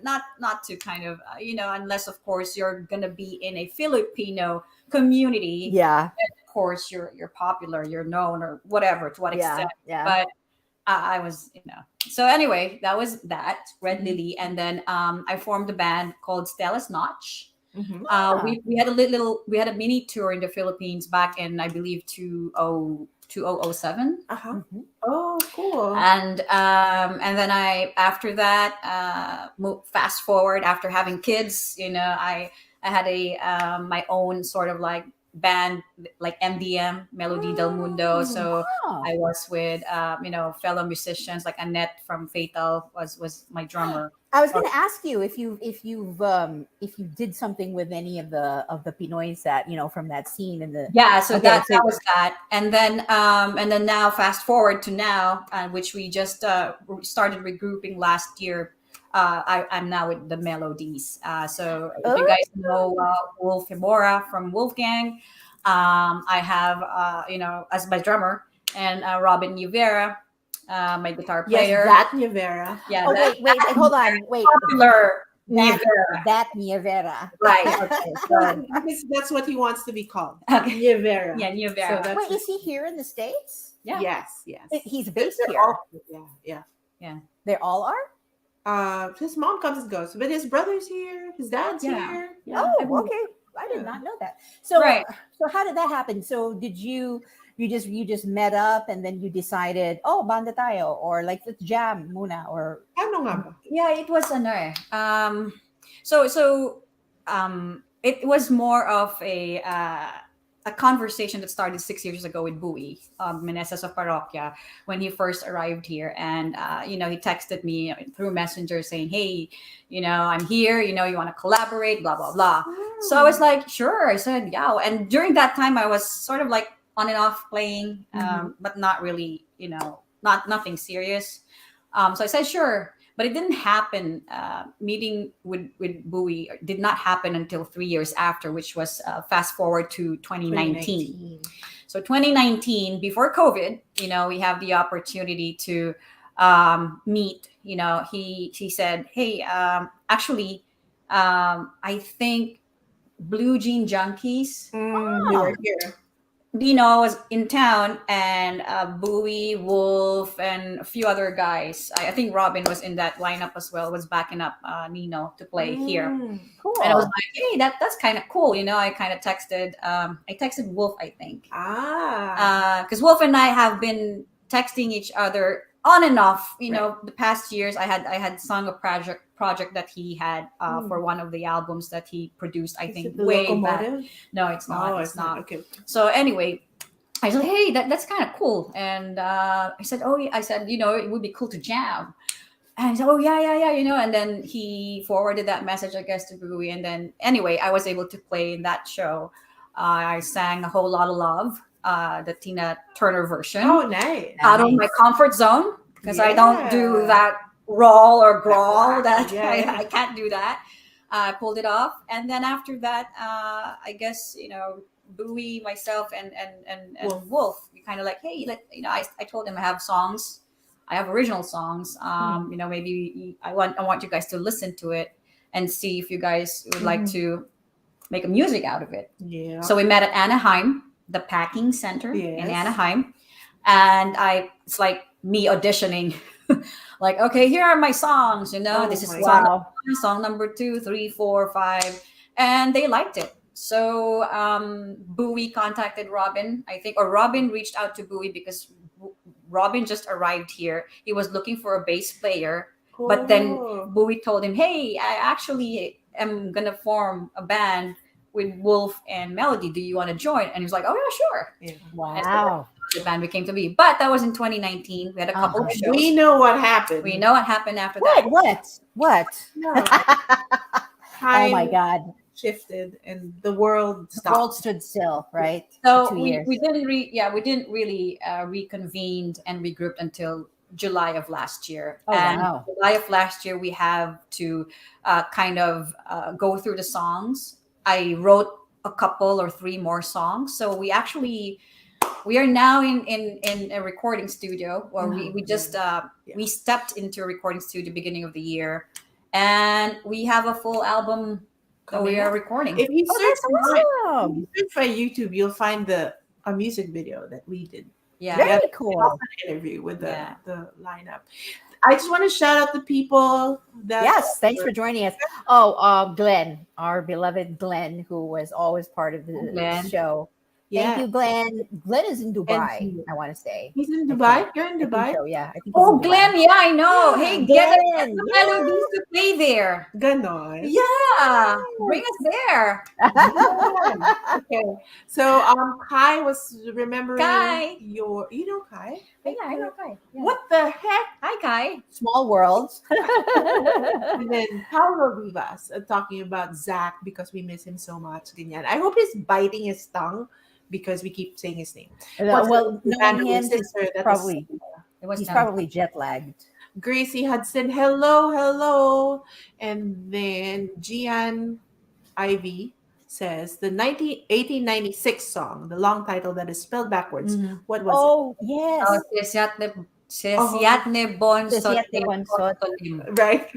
Speaker 4: Not to kind of unless of course you're gonna be in a Filipino community.
Speaker 2: Yeah,
Speaker 4: Of course, you're popular, you're known, or whatever to what
Speaker 2: yeah,
Speaker 4: extent.
Speaker 2: yeah.
Speaker 4: But I was, So anyway, that was that Red
Speaker 1: Mhm.
Speaker 4: Lily, and then I formed a band called Stella's Notch.
Speaker 1: Mhm.
Speaker 2: Ah,
Speaker 4: We had a we had a mini tour in the Philippines back in, I believe, 2007.
Speaker 1: Uh-huh.
Speaker 2: mhm.
Speaker 1: Oh, cool.
Speaker 4: And then I after that fast forward after having kids, I had a my own sort of like band, like MDM, Melody del Mundo.
Speaker 1: Mm.
Speaker 4: So
Speaker 2: Oh,
Speaker 4: I was with fellow musicians like Annette from Fatal was my drummer.
Speaker 2: I was
Speaker 4: Or
Speaker 2: going to ask you if you did something with any of the Pinoys that from that scene in the.
Speaker 4: Yeah, so
Speaker 2: Okay,
Speaker 4: that was that, and then now fast forward to now, which we just started regrouping last year. I'm now with the Mellowdees. So if you
Speaker 2: oh,
Speaker 4: guys know Wolf Kimora from Wolfgang, I have as my drummer, and Robin Rivera, my guitar
Speaker 1: Yes,
Speaker 4: player.
Speaker 1: that Nivera.
Speaker 4: Yeah,
Speaker 2: oh,
Speaker 4: that
Speaker 2: hold on, wait.
Speaker 4: popular
Speaker 2: That
Speaker 4: Rivera.
Speaker 2: Mia Vera.
Speaker 4: Right. Okay. So
Speaker 1: Because that's what he wants to be called.
Speaker 4: okay.
Speaker 1: Nivera.
Speaker 4: Yeah,
Speaker 1: So
Speaker 4: Rivera.
Speaker 1: that's
Speaker 2: Wait, is he here in the States?
Speaker 4: Yeah.
Speaker 1: yes, yes.
Speaker 2: He's
Speaker 1: They're,
Speaker 2: based
Speaker 1: they're
Speaker 2: here.
Speaker 1: all yeah, yeah.
Speaker 4: Yeah.
Speaker 2: They all are.
Speaker 1: His mom comes and goes, but his brother's here, his dad's
Speaker 4: Yeah.
Speaker 1: here.
Speaker 4: Yeah.
Speaker 2: Oh,
Speaker 4: Everyone.
Speaker 2: okay. I did
Speaker 1: Yeah.
Speaker 2: not know that. So,
Speaker 4: Right.
Speaker 2: so how did that happen? So, did you just met up and then you decided, oh, banda tayo, or like let's jam muna, or
Speaker 1: Ano nga ba?
Speaker 4: Yeah, it was ano eh. It was more of a conversation that started 6 years ago with Bowie, Meneses of Parokya, when he first arrived here, and he texted me through Messenger saying, "Hey, I'm here. You want to collaborate, blah blah blah." So I was like, "Sure." I said, "Yeah." And during that time, I was sort of like on and off playing,
Speaker 1: Mhm.
Speaker 4: but not really, nothing serious. So I said, "Sure." But it didn't happen. Meeting with Bowie did not happen until 3 years after, which was fast forward to 2019.
Speaker 1: 2019.
Speaker 4: So 2019, before COVID, we have the opportunity to meet. He said, "Hey, actually, I think Blue Jean Junkies."
Speaker 1: They were
Speaker 2: oh,
Speaker 1: here.
Speaker 4: Nino was in town, and Bowie, Wolf, and a few other guys. I think Robin was in that lineup as well. Was backing up Nino to play here,
Speaker 1: Mm.
Speaker 4: and I was
Speaker 2: Cool.
Speaker 4: like, "Hey, that's kind of cool." I kind of texted. I texted Wolf, I think,
Speaker 1: Ah.
Speaker 4: because Wolf and I have been texting each other on and off.
Speaker 1: Right.
Speaker 4: The past years, I had sung a project that he had for
Speaker 1: Mm.
Speaker 4: one of the albums that he produced. I
Speaker 1: Is
Speaker 4: think
Speaker 1: it the
Speaker 4: way back.
Speaker 1: locomotive?
Speaker 4: No, it's not.
Speaker 1: Oh,
Speaker 4: It's
Speaker 1: it's not.
Speaker 4: not.
Speaker 1: Okay. Okay.
Speaker 4: So anyway, I said, "Hey, that's kind of cool." And I said, "Oh, yeah." I said, "It would be cool to jam." And he said, "Oh, yeah, yeah, yeah." And then he forwarded that message, I guess, to Bowie. And then anyway, I was able to play in that show. I sang a whole lot of love, the Tina Turner version,
Speaker 1: Oh, nice.
Speaker 4: out of my
Speaker 2: Nice.
Speaker 4: comfort zone because I don't do
Speaker 1: Yeah.
Speaker 4: that raw or
Speaker 1: That
Speaker 4: growl.
Speaker 1: rock.
Speaker 4: That
Speaker 1: Yeah, yeah.
Speaker 4: I can't do that. I pulled it off, and then after that, I guess Bowie, myself, and
Speaker 1: Wolf.
Speaker 4: Wolf. We kind of like, hey, I told him I have songs, I have original songs.
Speaker 1: Mhm.
Speaker 4: Maybe I want you guys to listen to it and see if you guys would like
Speaker 1: Mhm.
Speaker 4: to make a music out of it.
Speaker 1: Yeah.
Speaker 4: So we met at Anaheim, the packing center in
Speaker 1: Yes.
Speaker 4: Anaheim, and it's like me auditioning. Like, okay, here are my songs.
Speaker 1: Oh
Speaker 4: This is
Speaker 1: my
Speaker 4: song
Speaker 1: God.
Speaker 2: Wow.
Speaker 4: song number 2, 3, 4, 5, and they liked it. So Bowie contacted Robin, I think, or Robin reached out to Bowie because Robin just arrived here. He was looking for a bass player, but then
Speaker 1: Cool.
Speaker 4: Bowie told him, "Hey, I actually am gonna form a band with Wolf and Melody. Do you want to join?" And he was like, "Oh yeah, sure."
Speaker 1: Yeah.
Speaker 4: And so
Speaker 2: Wow.
Speaker 4: the band became to be. But that was in 2019. We had a couple of
Speaker 2: Uh-huh.
Speaker 4: shows.
Speaker 1: We know what happened.
Speaker 4: We know what happened after that.
Speaker 2: What?
Speaker 1: No.
Speaker 2: Oh my
Speaker 1: Time
Speaker 2: God.
Speaker 1: shifted and the world
Speaker 2: The world
Speaker 1: stopped.
Speaker 2: stood still, right? For
Speaker 4: So
Speaker 2: 2 years.
Speaker 4: we didn't really reconvened and regrouped until July of last year.
Speaker 2: Oh,
Speaker 4: And
Speaker 2: wow.
Speaker 4: July of last year, we have to kind of go through the songs. I wrote a couple or three more songs, so we are now in a recording studio, or we just
Speaker 1: Yeah.
Speaker 4: we stepped into a recording studio beginning of the year, and we have a full album that we
Speaker 1: Coming
Speaker 4: are
Speaker 1: up.
Speaker 4: recording.
Speaker 1: If you
Speaker 2: Oh,
Speaker 1: search
Speaker 2: that's
Speaker 1: for
Speaker 2: awesome.
Speaker 1: YouTube, you'll find a music video that we did.
Speaker 4: Yeah.
Speaker 1: Yeah,
Speaker 2: Very
Speaker 1: also
Speaker 2: cool.
Speaker 1: an interview with
Speaker 4: Yeah.
Speaker 1: the lineup. I just want to shout out the people that
Speaker 2: Yes, thanks for joining us. Oh, Glenn, our beloved Glenn, who was always part of the
Speaker 4: Glenn.
Speaker 2: show. Thank
Speaker 1: yeah.
Speaker 2: you, Glenn. Glenn is in
Speaker 1: And
Speaker 2: Dubai, I want to say.
Speaker 1: he's in
Speaker 2: I
Speaker 1: Dubai.
Speaker 2: think.
Speaker 1: You're in
Speaker 2: I think
Speaker 1: Dubai.
Speaker 2: so, yeah. I think he's
Speaker 4: Oh,
Speaker 2: in Dubai.
Speaker 4: Glenn, yeah, I know.
Speaker 1: Yeah.
Speaker 4: Hey, get
Speaker 2: Glenn,
Speaker 4: the
Speaker 2: yeah.
Speaker 4: Mellowdees to play there.
Speaker 1: Ganon.
Speaker 4: Yeah, bring us there.
Speaker 1: Okay. So Kai was remembering
Speaker 4: Kai.
Speaker 1: you know Kai?
Speaker 4: Yeah, I know Kai. Yeah.
Speaker 1: What the heck?
Speaker 4: Hi, Kai.
Speaker 2: Small world.
Speaker 1: And then Paulo Vivas talking about Zach because we miss him so much. Ganyan. I hope he's biting his tongue because we keep saying his name.
Speaker 2: Well,
Speaker 1: the
Speaker 2: knowing
Speaker 1: band
Speaker 2: him,
Speaker 1: with sister, that
Speaker 2: probably
Speaker 4: It was
Speaker 2: he's
Speaker 4: done.
Speaker 2: probably jet lagged.
Speaker 1: Gracie Hudson, hello, hello. And then Gian Ivy says the 1896 song, the long title that is spelled backwards.
Speaker 4: Mhm.
Speaker 1: What was
Speaker 2: Oh, yes.
Speaker 4: Oh, Sesiatne Bon
Speaker 2: Sesiatne Bon Sot.
Speaker 4: Sotim.
Speaker 1: it? Right.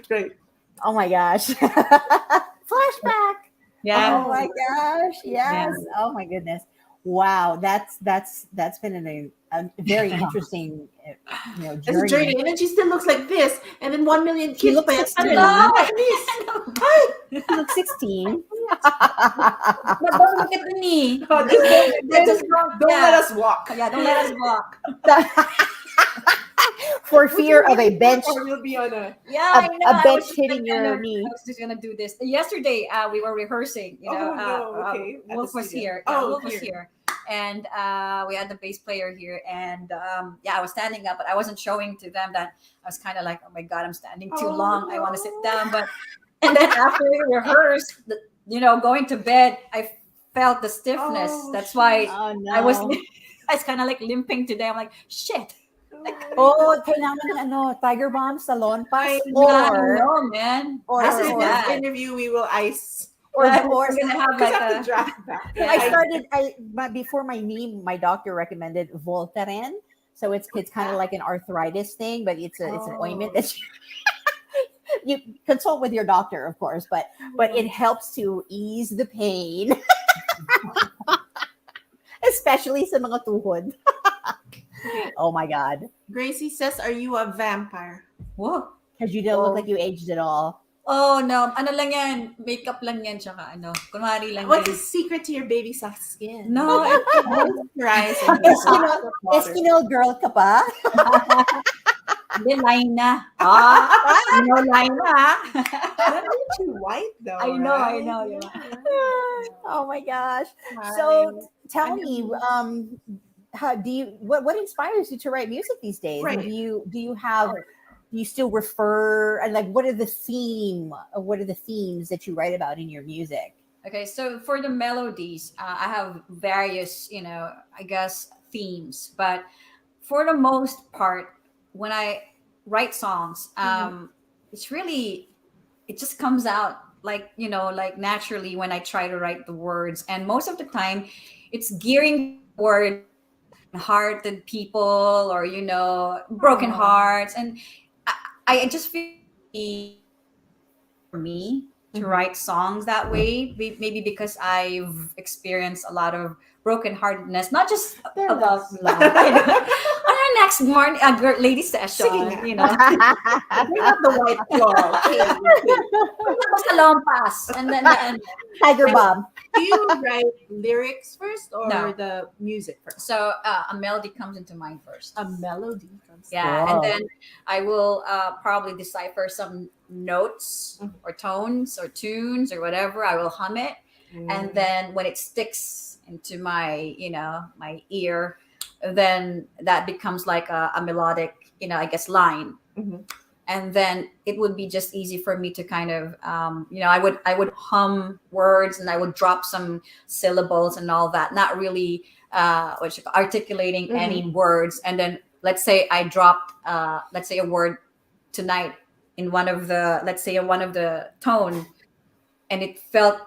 Speaker 2: Oh my gosh. Flashback.
Speaker 4: Yeah.
Speaker 2: Oh my gosh. Yes. Oh my goodness. Wow. That's been a very interesting
Speaker 1: It's a
Speaker 2: journey.
Speaker 1: journey. And then she still looks like this. And then 1 million
Speaker 2: She
Speaker 1: kids
Speaker 2: looks
Speaker 1: by
Speaker 2: 16.
Speaker 1: Look at this. Hi.
Speaker 2: She looks 16.
Speaker 4: But don't look at the knee.
Speaker 1: Oh, just don't
Speaker 4: Yeah.
Speaker 1: let us walk.
Speaker 4: Yeah, don't let us walk.
Speaker 2: For fear of a bench,
Speaker 1: Or we'll be on a
Speaker 4: Yeah, I know.
Speaker 2: a
Speaker 4: I
Speaker 2: bench
Speaker 4: was just
Speaker 2: hitting your
Speaker 4: I
Speaker 2: knee.
Speaker 4: was just gonna do this. Yesterday, we were rehearsing.
Speaker 1: Oh, no, okay. At the
Speaker 4: Wolf was
Speaker 1: studio.
Speaker 4: here.
Speaker 1: Oh,
Speaker 4: Wolf was
Speaker 1: here.
Speaker 4: here, and we had the bass player here. And I was standing up, but I wasn't showing to them that I was kind of like, oh my god, I'm standing too
Speaker 1: Oh,
Speaker 4: long. I want to sit
Speaker 1: no.
Speaker 4: down. And then after we rehearsed, going to bed, I felt the stiffness.
Speaker 1: Oh,
Speaker 4: That's why
Speaker 2: Oh no.
Speaker 4: I was kind of like limping today. I'm like, shit.
Speaker 2: Oh, kailangan ng Tiger Balm Salon Pass
Speaker 1: I
Speaker 2: or
Speaker 4: No, man.
Speaker 2: or-
Speaker 1: After
Speaker 2: or-
Speaker 1: this
Speaker 4: that.
Speaker 1: interview, we will ice.
Speaker 2: or
Speaker 4: We're gonna have
Speaker 1: Because
Speaker 4: like
Speaker 1: I have
Speaker 4: a
Speaker 1: to drive back.
Speaker 4: Yeah.
Speaker 2: but before my knee, my doctor recommended Voltaren. So it's kind of like an arthritis thing, but it's an
Speaker 1: Oh.
Speaker 2: ointment that you consult with your doctor, of course, but it helps to ease the pain. especially sa mga tuhod.
Speaker 1: Okay.
Speaker 2: Oh my God.
Speaker 1: Gracie says, "Are you a vampire?"
Speaker 4: Whoa.
Speaker 2: Because you don't look like you aged at all.
Speaker 4: Oh, no. Ano lang yan? Makeup lang yan. Tsaka ano. Kunwari lang
Speaker 1: What's the
Speaker 4: yan.
Speaker 1: secret to your baby soft skin?
Speaker 4: No,
Speaker 1: Moisturize and
Speaker 2: Eskimo girl ka pa?
Speaker 4: hindi, line na. Line na.
Speaker 1: Not too white though.
Speaker 4: I know, I
Speaker 1: right?
Speaker 4: know,
Speaker 1: Yeah.
Speaker 2: Oh my gosh.
Speaker 1: Fine.
Speaker 2: So tell me, how do you what inspires you to write music these days? And
Speaker 1: Right.
Speaker 2: do you have do you still refer and like what are the themes that you write about in your music?
Speaker 4: Okay, so for the melodies, I have various, I guess, themes. But for the most part, when I write songs, it's really, it just comes out like, like naturally when I try to write the words. And most of the time, it's gearing toward hearted people or, broken hearts. And I just feel for me to write songs that way, maybe because I've experienced a lot of brokenheartedness, not just about love. On our next morning, lady session,
Speaker 1: Sige nga.
Speaker 4: bring up the white claw. Sa Lompas, and then
Speaker 2: Tiger Bomb.
Speaker 1: Do you write lyrics first or
Speaker 4: No.
Speaker 1: the music first?
Speaker 4: so a melody comes into mind first.
Speaker 1: A melody comes.
Speaker 4: Yeah,
Speaker 2: Wow.
Speaker 4: and then I will probably decipher some notes or tones or tunes or whatever. I will hum it, and then when it sticks into my my ear, then that becomes like a melodic I guess line.
Speaker 1: Mhm.
Speaker 4: And then it would be just easy for me to kind of I would hum words and I would drop some syllables and all that, not really articulating any words. And then let's say I dropped let's say a word tonight in one of the tone, and it felt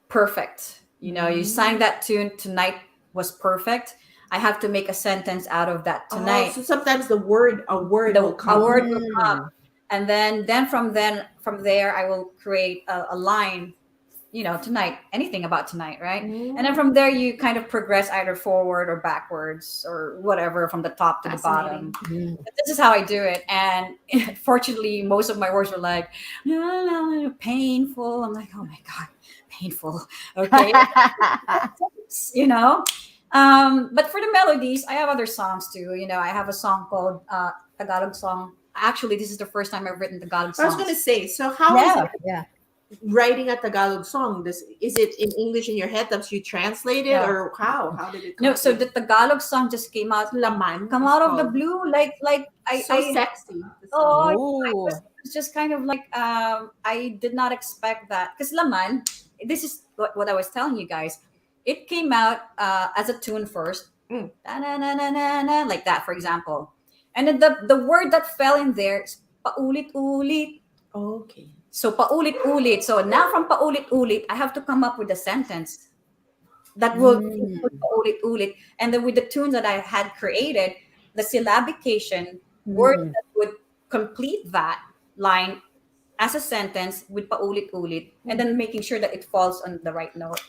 Speaker 4: perfect. You sang that tune tonight was perfect. I have to make a sentence out of that tonight.
Speaker 1: So sometimes a word
Speaker 4: A
Speaker 1: will come.
Speaker 4: word will come, and then from there I will create a line. Tonight, anything about tonight, right? And then from there you kind of progress either forward or backwards or whatever from the top to the bottom. But this is how I do it, and fortunately, most of my words were like painful. I'm like, oh my god, painful. Okay, But for the melodies, I have other songs too. I have a song called Tagalog song. Actually, this is the first time I've written Tagalog
Speaker 1: I was
Speaker 4: songs.
Speaker 1: going to say, so how is it
Speaker 2: Yeah.
Speaker 1: writing a Tagalog song? Is it in English in your head that you translate it,
Speaker 4: No.
Speaker 1: or how? How did it come?
Speaker 4: No, so
Speaker 1: to-
Speaker 4: the Tagalog song just came out
Speaker 1: Laman.
Speaker 4: come
Speaker 1: it's
Speaker 4: out of the
Speaker 1: called.
Speaker 4: blue, like
Speaker 1: So sexy.
Speaker 2: Oh.
Speaker 4: it's just kind of like I did not expect that because Laman, this is what I was telling you guys. It came out as a tune first, na like that, for example, and then the word that fell in there is paulit-ulit.
Speaker 1: Okay.
Speaker 4: So paulit-ulit. So now from paulit-ulit, I have to come up with a sentence that will include paulit-ulit, and then with the tunes that I had created, the syllabication word that would complete that line as a sentence with paulit-ulit, and then making sure that it falls on the right note.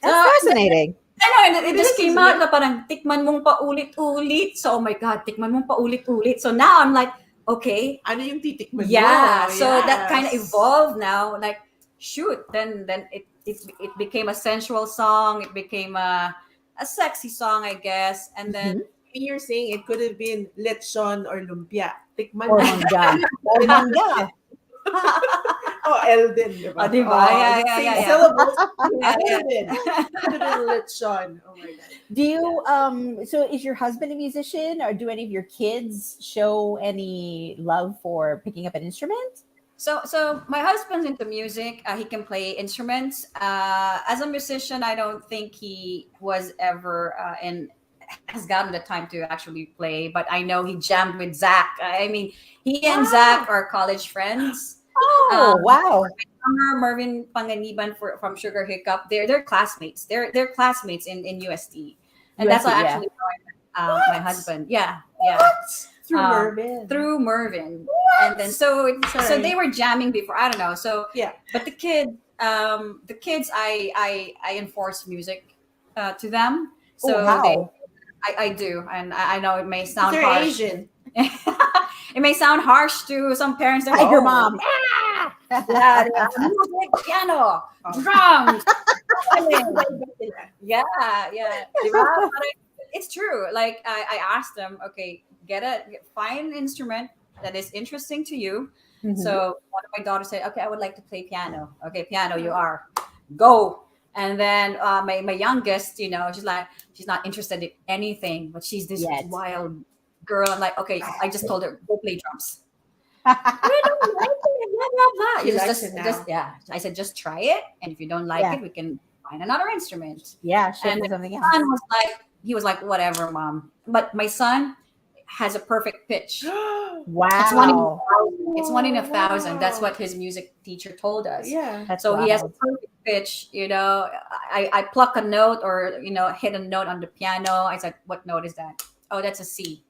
Speaker 2: That's fascinating.
Speaker 4: I know, and it just came out na parang tikman mong paulit-ulit. So, oh my God, tikman mong paulit-ulit. So now I'm like, okay,
Speaker 1: Ano yung titikman mo?
Speaker 4: yeah. So that
Speaker 1: Yes.
Speaker 4: kind of evolved now. Like, shoot, then it became a sensual song. It became a sexy song, I guess. And then
Speaker 1: You're saying it could have been lechon or lumpia. Tikman
Speaker 2: Or
Speaker 1: mo.
Speaker 2: mangga. Or mangga.
Speaker 1: Oh, Elden, di ba?
Speaker 4: Oh, di ba? Yeah, yeah,
Speaker 1: same
Speaker 4: yeah, yeah.
Speaker 1: syllables.
Speaker 4: Yeah, yeah.
Speaker 1: Elden. Could have been lechon. Oh my God.
Speaker 2: Do you so is your husband a musician or do any of your kids show any love for picking up an instrument?
Speaker 4: So my husband's into music. He can play instruments. As a musician, I don't think he was ever has gotten the time to actually play. But I know he jammed with Zach. I mean, he and Zach are college friends.
Speaker 2: Oh, wow.
Speaker 4: Mervin Panganiban from Sugar Hiccup. They're classmates. They're classmates in UST, and that's
Speaker 2: UST, yeah.
Speaker 4: actually how I met my husband. Yeah, yeah.
Speaker 1: Through
Speaker 4: Um,
Speaker 1: Mervin.
Speaker 4: Through Mervin, and then so they were jamming before. I don't know. So
Speaker 1: Yeah.
Speaker 4: but the kids, I enforce music to them.
Speaker 2: Oh,
Speaker 4: So
Speaker 2: how?
Speaker 4: I do, and I know it may
Speaker 1: Because
Speaker 4: sound
Speaker 1: they're
Speaker 4: harsh.
Speaker 1: Asian.
Speaker 4: It may sound harsh to some parents. They're like,
Speaker 2: Tiger
Speaker 4: oh,
Speaker 2: mom.
Speaker 4: yeah, yeah, music, piano, drums, violin. Yeah, yeah. Di ba? Parang it's true. Like I asked them, okay, find an instrument that is interesting to you.
Speaker 2: Mhm.
Speaker 4: So one of my daughters said, okay, I would like to play piano. Okay, piano, you are. Go. And then my youngest, she's not interested in anything, but she's this
Speaker 2: Yet.
Speaker 4: wild girl. I'm like, okay, I just told her, go play drums. You don't like it, blah blah blah.
Speaker 1: She likes it now.
Speaker 4: Yeah. I said just try it, and if you don't like
Speaker 2: Yeah.
Speaker 4: it, we can find another instrument.
Speaker 2: Yeah, shift
Speaker 4: And
Speaker 2: to
Speaker 4: my
Speaker 2: something else.
Speaker 4: son was like, whatever, mom. But my son has a perfect pitch. It's one in a
Speaker 2: Wow.
Speaker 4: thousand. It's one in a thousand. That's
Speaker 1: Wow.
Speaker 4: what his music teacher told us.
Speaker 1: Yeah.
Speaker 2: That's
Speaker 4: So he has a
Speaker 2: wild.
Speaker 4: perfect pitch. I pluck a note or hit a note on the piano. I said, what note is that? Oh, that's a C.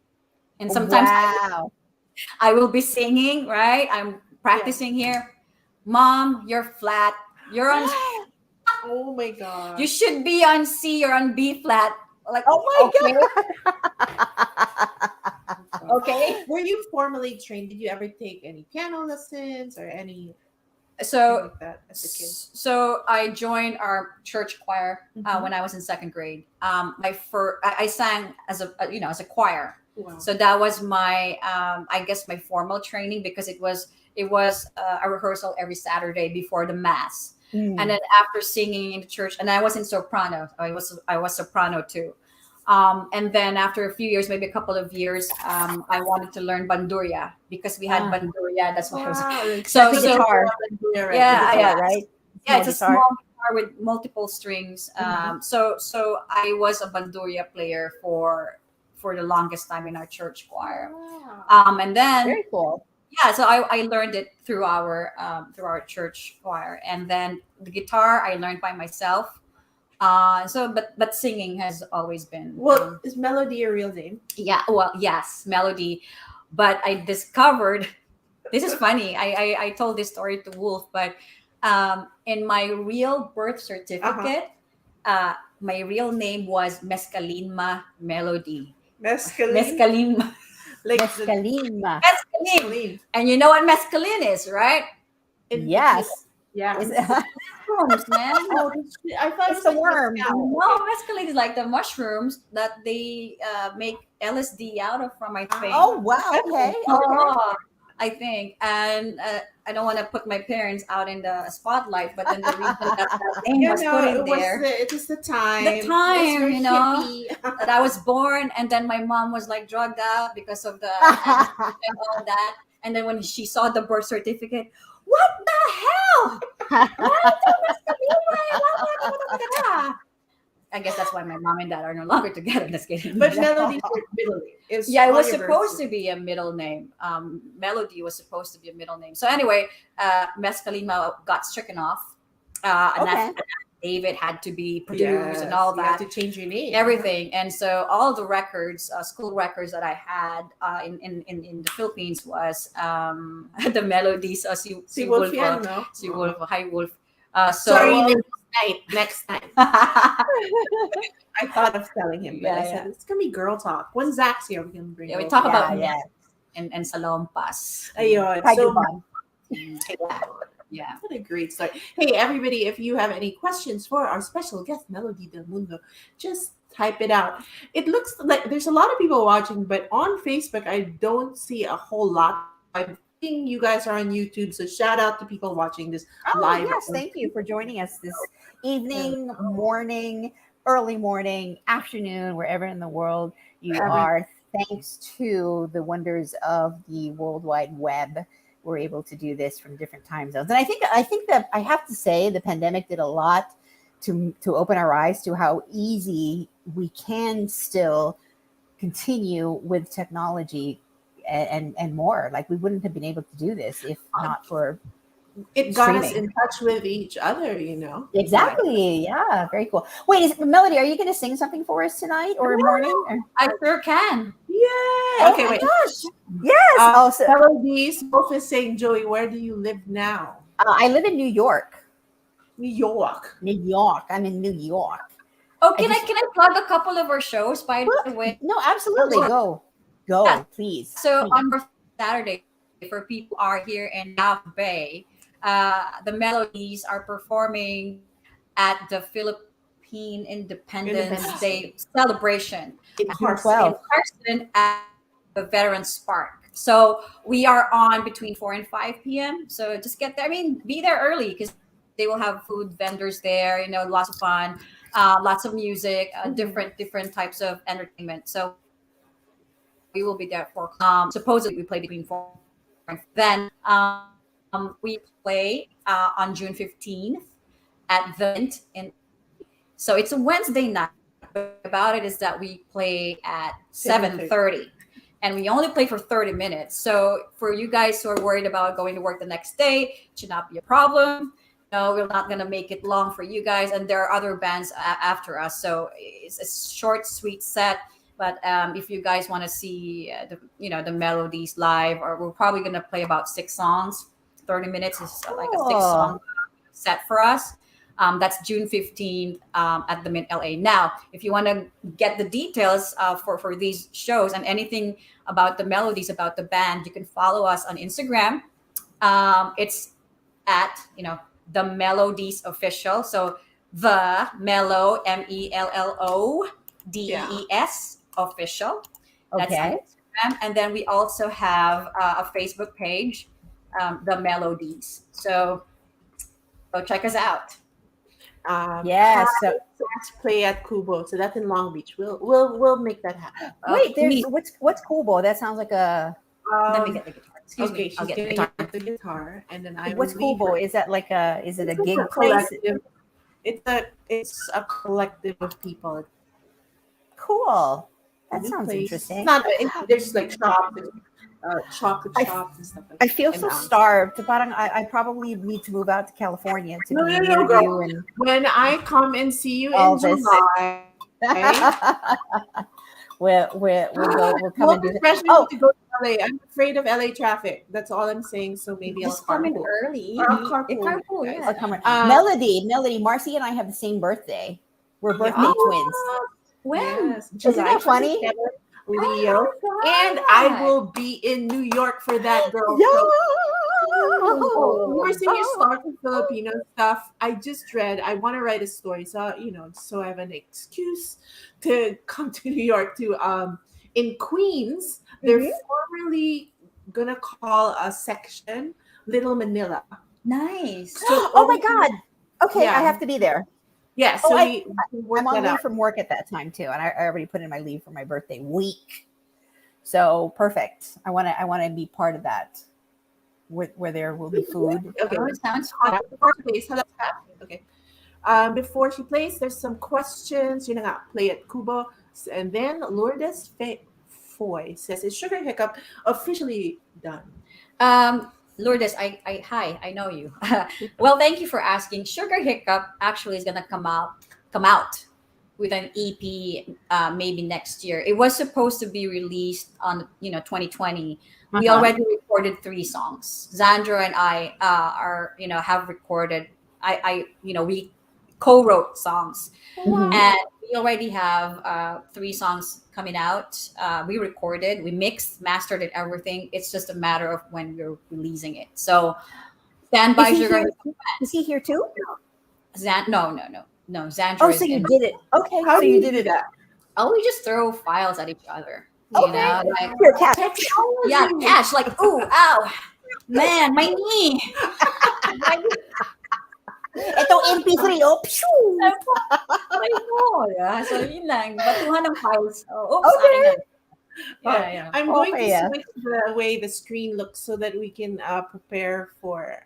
Speaker 4: And sometimes
Speaker 2: Wow.
Speaker 4: I will be singing, right? I'm practicing here. Mom, you're flat. You're on.
Speaker 1: Oh my god.
Speaker 4: You should be on C. You're on B flat. Like,
Speaker 2: Oh my
Speaker 4: okay,
Speaker 2: god.
Speaker 4: okay.
Speaker 1: Were you formally trained? Did you ever take any piano lessons or anything
Speaker 4: So,
Speaker 1: like that as a kid?
Speaker 4: so I joined our church choir
Speaker 1: Mhm.
Speaker 4: when I was in second grade. I sang as a choir.
Speaker 1: Wow.
Speaker 4: So that was my, I guess, my formal training because it was a rehearsal every Saturday before the mass.
Speaker 2: Mm.
Speaker 4: And then after singing in the church, and I was in soprano. I was soprano too. And then after a few years, maybe a couple of years, I wanted to learn bandurria because we had
Speaker 2: Ah.
Speaker 4: bandurria. That's what I was.
Speaker 1: Wow.
Speaker 4: So,
Speaker 2: That's a guitar.
Speaker 1: Yeah, right.
Speaker 4: Yeah,
Speaker 2: Guitar,
Speaker 4: yeah.
Speaker 2: right?
Speaker 4: Yeah, it's a
Speaker 2: guitar.
Speaker 4: small guitar with multiple strings.
Speaker 1: Mhm.
Speaker 4: So I was a bandurria player for the longest time in our church choir.
Speaker 1: Wow.
Speaker 4: And then
Speaker 2: Very cool.
Speaker 4: yeah, so I learned it through our church choir, and then the guitar I learned by myself. But singing has always been
Speaker 1: Well, is Melody your real name?
Speaker 4: yeah, well, yes, Melody. But I discovered this is funny. I told this story to Wolf, but in my real birth certificate, my real name was Mescalinma Melody.
Speaker 1: Mescaline.
Speaker 4: Mescalinma.
Speaker 1: Like the
Speaker 2: Mescalina.
Speaker 4: Mescaline.
Speaker 1: mescaline.
Speaker 4: And you know what mescaline is, right?
Speaker 1: In
Speaker 2: Yes.
Speaker 1: Yeah.
Speaker 2: Is-
Speaker 4: Mushrooms, man.
Speaker 1: Oh, I thought
Speaker 2: It's
Speaker 1: it was
Speaker 2: the worm.
Speaker 1: mezcal.
Speaker 4: No, mescaline is like the mushrooms that they make LSD out of from, I think.
Speaker 2: Oh wow. Okay. Okay.
Speaker 4: Oh, I think. And I don't want to put my parents out in the spotlight, but then the reason that name
Speaker 1: You
Speaker 4: was
Speaker 1: know,
Speaker 4: put in
Speaker 1: it was
Speaker 4: there,
Speaker 1: it was the time.
Speaker 4: The time,
Speaker 1: It was very
Speaker 4: you know.
Speaker 1: hippie.
Speaker 4: that I was born, and then my mom was like drugged out because of the anesthesia and all that. And then when she saw the birth certificate, what the hell? I guess that's why my mom and dad are no longer together. Just kidding.
Speaker 1: But Melody's your middle name. Is
Speaker 4: Yeah, it
Speaker 1: on
Speaker 4: was
Speaker 1: your birth
Speaker 4: supposed to
Speaker 1: certificate.
Speaker 4: be a middle name. Melody was supposed to be a middle name. So anyway, Mescalima got stricken off. And
Speaker 2: Okay.
Speaker 4: David had to be produced and all
Speaker 1: You
Speaker 4: that.
Speaker 1: have to change your name.
Speaker 4: Everything. And so all the records, school records that I had in the Philippines was the Melodies.
Speaker 1: Si Wolf yan, no?
Speaker 4: Si Wolf. Hi, Wolf.
Speaker 1: Sorry, next time. I thought of telling him, but I
Speaker 4: Yeah,
Speaker 1: said
Speaker 4: yeah.
Speaker 1: it's gonna be girl talk. When Zach's here, we can bring.
Speaker 4: Yeah, we
Speaker 1: Wolf
Speaker 4: talk
Speaker 1: in.
Speaker 4: about
Speaker 2: Yeah,
Speaker 4: and salompas.
Speaker 1: Ayun.
Speaker 2: Tiger
Speaker 1: So
Speaker 2: Bomb.
Speaker 4: Yeah.
Speaker 1: what a great story. Hey, everybody, if you have any questions for our special guest, Melody del Mundo, just type it out. It looks like there's a lot of people watching, but on Facebook, I don't see a whole lot. I'm thinking you guys are on YouTube, so shout out to people watching this
Speaker 2: Oh
Speaker 1: live.
Speaker 2: yes, thank you for joining us this evening, morning, early morning, afternoon, wherever in the world you
Speaker 1: Every-
Speaker 2: are. Thanks to the wonders of the World Wide Web, we're able to do this from different time zones. And I think that I have to say the pandemic did a lot to open our eyes to how easy we can still continue with technology and more. Like we wouldn't have been able to do this if not for
Speaker 1: It got us
Speaker 2: streaming.
Speaker 1: in touch with each other, you know.
Speaker 2: exactly. Yeah, very cool. Wait, Melody, are you going to sing something for us tonight or morning? Or?
Speaker 4: I sure can.
Speaker 1: Yeah.
Speaker 2: Oh
Speaker 1: Okay,
Speaker 2: my
Speaker 1: wait.
Speaker 2: gosh. Yes. So
Speaker 1: Melodies, Wolf is saying, Joey, where do you live now?
Speaker 2: I live in New York.
Speaker 1: New York.
Speaker 2: New York. I'm in New York.
Speaker 4: Oh,
Speaker 2: I just
Speaker 4: can I plug a couple of our shows by the way?
Speaker 2: no, absolutely.
Speaker 4: Yeah.
Speaker 2: Go, please.
Speaker 4: So
Speaker 2: Please.
Speaker 4: on Saturday, for people who are here in South Bay, the Mellowdees are performing at the Philippine Independence
Speaker 1: Independence
Speaker 4: Day celebration
Speaker 1: in
Speaker 2: June
Speaker 1: Carson.
Speaker 4: in
Speaker 2: 12th.
Speaker 4: Carson at the Veterans Park. So we are on between 4 and 5 p.m. So just get there. I mean, be there early because they will have food vendors there. Lots of fun, lots of music, different types of entertainment. So we will be there at 4 o'clock. Supposedly we play between 4 and 5. Then we play on June 15th at the Mint in LA. So it's a Wednesday night, but the thing about it is that we play at
Speaker 1: 7:30.
Speaker 4: 7:30 and we only play for 30 minutes. So for you guys who are worried about going to work the next day, it should not be a problem. No, we're not going to make it long for you guys. And there are other bands after us. So it's a short, sweet set. But if you guys want to see the Mellowdees live, or we're probably going to play about 6 songs. 30 minutes is like a 6 song
Speaker 2: Cool.
Speaker 4: set for us. That's June 15th at the Mint LA. Now, if you want to get the details for these shows and anything about the Mellowdees, about the band, you can follow us on Instagram. It's at, the Mellowdees official. So the Mellow,
Speaker 1: Yeah.
Speaker 4: MELLODEES official. That's on
Speaker 2: Okay.
Speaker 4: Instagram. And then we also have a Facebook page, the Mellowdees. So go check us out.
Speaker 2: Yeah. So
Speaker 1: Let's play at Kubo. So that's in Long Beach. We'll make that happen.
Speaker 2: wait, there's
Speaker 4: Me.
Speaker 2: what's Kubo? That sounds like a
Speaker 4: Let me
Speaker 1: Um,
Speaker 4: get the guitar. Excuse
Speaker 1: okay,
Speaker 4: me. I'll
Speaker 1: she's
Speaker 4: get the
Speaker 1: getting
Speaker 4: guitar.
Speaker 1: the guitar, and then I will
Speaker 2: what's
Speaker 1: leave
Speaker 2: Kubo?
Speaker 1: her.
Speaker 2: Is that like is it a
Speaker 1: It's like
Speaker 2: gig
Speaker 1: a
Speaker 2: place?
Speaker 1: collective. It's a collective of people.
Speaker 2: Cool. That
Speaker 1: New
Speaker 2: sounds
Speaker 1: place. It's
Speaker 2: interesting.
Speaker 1: not. There's like shops, chocolate
Speaker 2: I,
Speaker 1: shops and stuff like
Speaker 2: I
Speaker 1: that.
Speaker 2: feel
Speaker 1: And
Speaker 2: so starved. Parang I probably need to move out to California to
Speaker 1: no,
Speaker 2: be
Speaker 1: no,
Speaker 2: near
Speaker 1: no, girl.
Speaker 2: you and
Speaker 1: When I come and see you
Speaker 2: all
Speaker 1: in
Speaker 2: this.
Speaker 1: July,
Speaker 2: we'll come and
Speaker 1: don't
Speaker 2: do that.
Speaker 1: pressure
Speaker 2: Oh,
Speaker 1: me to go to LA. I'm afraid of LA traffic. That's all I'm saying. So maybe I'll
Speaker 4: Just come in
Speaker 1: carpool.
Speaker 4: early.
Speaker 1: Or I'll carpool.
Speaker 4: Carpool,
Speaker 1: Guys.
Speaker 2: I'll
Speaker 4: yeah.
Speaker 2: come.
Speaker 1: Um,
Speaker 2: Melody, Marcy and I have the same birthday. We're
Speaker 1: yeah.
Speaker 2: birthday twins.
Speaker 4: When?
Speaker 1: Yes,
Speaker 2: Isn't
Speaker 1: July
Speaker 2: that funny?
Speaker 1: 27th, Leo.
Speaker 4: Oh
Speaker 1: And
Speaker 4: my
Speaker 1: I
Speaker 4: God.
Speaker 1: will be in New York for that, girl.
Speaker 2: Yeah.
Speaker 1: So, oh, you were saying you're starting Filipino stuff. I just read, I want to write a story. So, so I have an excuse to come to New York to, in Queens, they're
Speaker 2: Mhm.
Speaker 1: formerly going to call a section Little Manila.
Speaker 4: Nice.
Speaker 1: So,
Speaker 2: Oh my God. Okay, I
Speaker 1: yeah.
Speaker 2: have to be there.
Speaker 1: Yeah,
Speaker 2: Oh,
Speaker 1: so we work
Speaker 2: I'm on
Speaker 1: that
Speaker 2: leave
Speaker 1: out.
Speaker 2: from work at that time too, and I already put in my leave for my birthday week. So perfect. I want to be part of that, where there will be food.
Speaker 1: Okay,
Speaker 4: Oh, sounds fun.
Speaker 1: before she plays, that's happening. Okay. Before she plays, there's some questions. You know, nga, play at Kubo. And then Lourdes Foy says, is Sugar Hiccup officially done?
Speaker 4: Lourdes, hi, I know you. Well, thank you for asking. Sugar Hiccup actually is gonna come out with an EP maybe next year. It was supposed to be released on 2020. We
Speaker 2: Uh-huh.
Speaker 4: already recorded 3 songs. Zandra and I are have recorded. We co-wrote songs.
Speaker 2: Mhm.
Speaker 4: And we already have 3 songs coming out. We recorded, we mixed, mastered it, everything. It's just a matter of when we're releasing it. So stand
Speaker 2: Is
Speaker 4: by,
Speaker 2: he
Speaker 4: Sugar.
Speaker 2: here? Is he here too?
Speaker 4: No. Xandra
Speaker 2: Oh,
Speaker 4: is
Speaker 2: so you
Speaker 4: in.
Speaker 2: did it. Okay,
Speaker 1: How
Speaker 2: so
Speaker 1: do
Speaker 2: you
Speaker 1: you
Speaker 2: did
Speaker 1: do
Speaker 2: it.
Speaker 1: that?
Speaker 4: Oh, we just throw files at each other.
Speaker 2: Okay.
Speaker 4: Like
Speaker 2: Here, cat.
Speaker 4: yeah, cash. Like ooh, ow, man, my knee. My
Speaker 2: Itong MP3, oh, pshoo.
Speaker 4: Ay po, yeah. So yun lang, batuhan ng files. Oh, oops,
Speaker 2: Okay.
Speaker 4: akin na.
Speaker 1: Oh,
Speaker 4: Yeah.
Speaker 1: I'm going
Speaker 2: Okay,
Speaker 1: to
Speaker 2: yeah.
Speaker 1: switch the way the screen looks so that we can prepare for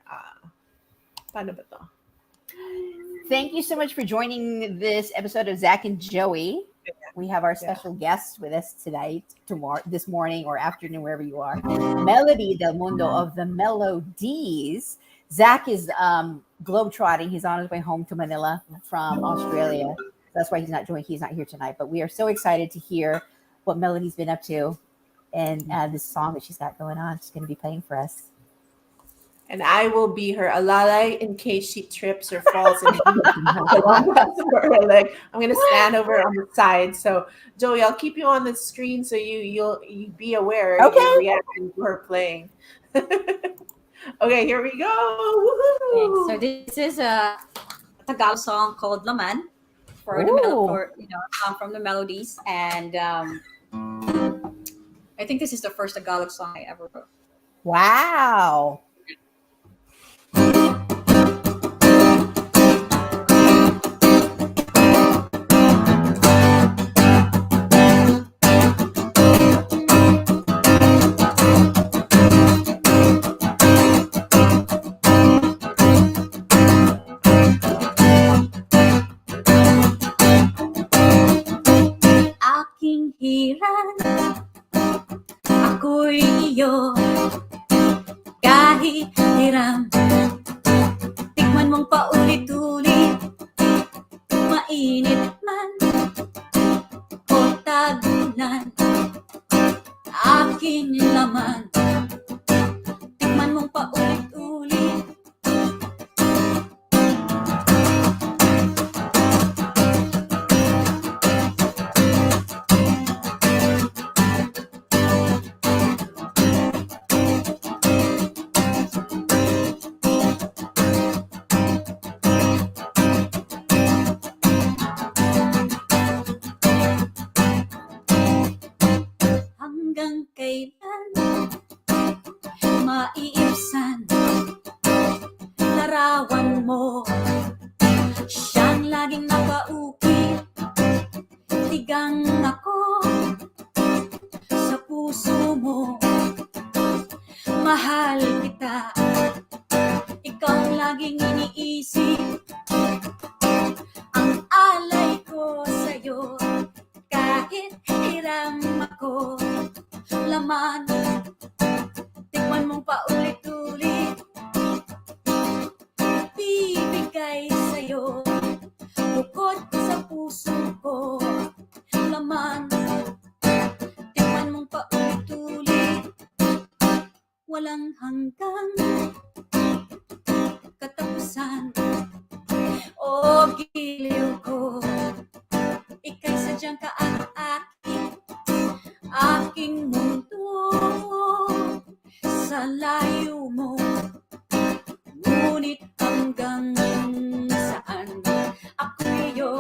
Speaker 1: paano ba to?
Speaker 2: Thank you so much for joining this episode of Zach and Joey. We have our special guest with us tonight, tomorrow, this morning or afternoon, wherever you are. Melody del Mundo of the Mellowdees. Zach is globetrotting. He's on his way home to Manila from Australia. That's why he's not here tonight. But we are so excited to hear what Melody's been up to and this song that she's got going on. She's going to be playing for us.
Speaker 1: And I will be her alalay in case she trips or falls and her leg. I'm gonna stand over on the side. So Joey, I'll keep you on the screen so you be aware your
Speaker 2: Okay.
Speaker 1: reaction to her playing. Okay, here we go.
Speaker 4: Okay, so
Speaker 1: Woohoo!
Speaker 4: this is a Tagalog song called Laman for
Speaker 2: Ooh.
Speaker 4: for song from the Melodies, and I think this is the first Tagalog song I ever wrote.
Speaker 2: Wow.
Speaker 4: Aking hiran, ako'y iyo, kahit hiram. Tikman mong paulit-ulit, mainit man o tagulan. Aking laman, tikman mong paulit-ulit. Hanggang kailan maiibsan larawan mo, siyang laging nakaukit, tigang ako sa puso mo. Mahal kita, ikaw ang laging iniisip, ang alay ko sa'yo, kahit hiram ako. Laman, tikman mong paulit-ulit, bibigay sa'yo, bukod sa puso ko. Laman, tikman mong paulit-ulit, walang hanggang katapusan. O giliw ko, ika'y sadyang kaak-aki, aking mundo sa layo mo. Ngunit hanggang saan ako iyo.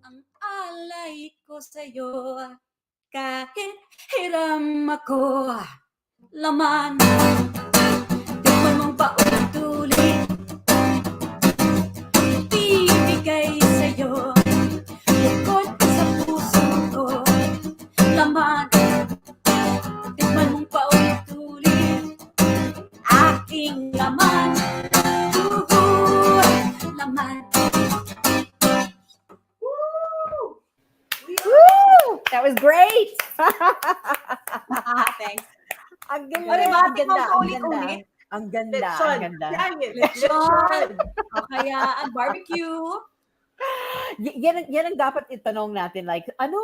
Speaker 4: Ang alay ko sa'yo, kahit hiram ako. Laman, tikman mong paulit-ulit, bibigay sa'yo, bukod sa puso ko. Laman, tikman mong paulit-ulit, aking laman. Uhu, laman.
Speaker 1: Woo!
Speaker 2: Woo! That was great.
Speaker 4: Thanks.
Speaker 2: Ang
Speaker 4: O,
Speaker 2: ganda,
Speaker 4: diba?
Speaker 2: ang
Speaker 4: Tikman
Speaker 2: ganda,
Speaker 4: mo
Speaker 2: ang ganda.
Speaker 4: ulit-ulit.
Speaker 2: Ang ganda, ang
Speaker 1: Lechon.
Speaker 2: ganda.
Speaker 1: Yan, yun.
Speaker 4: Lechon. O kaya barbecue.
Speaker 2: Yan ang dapat itanong natin. Like, ano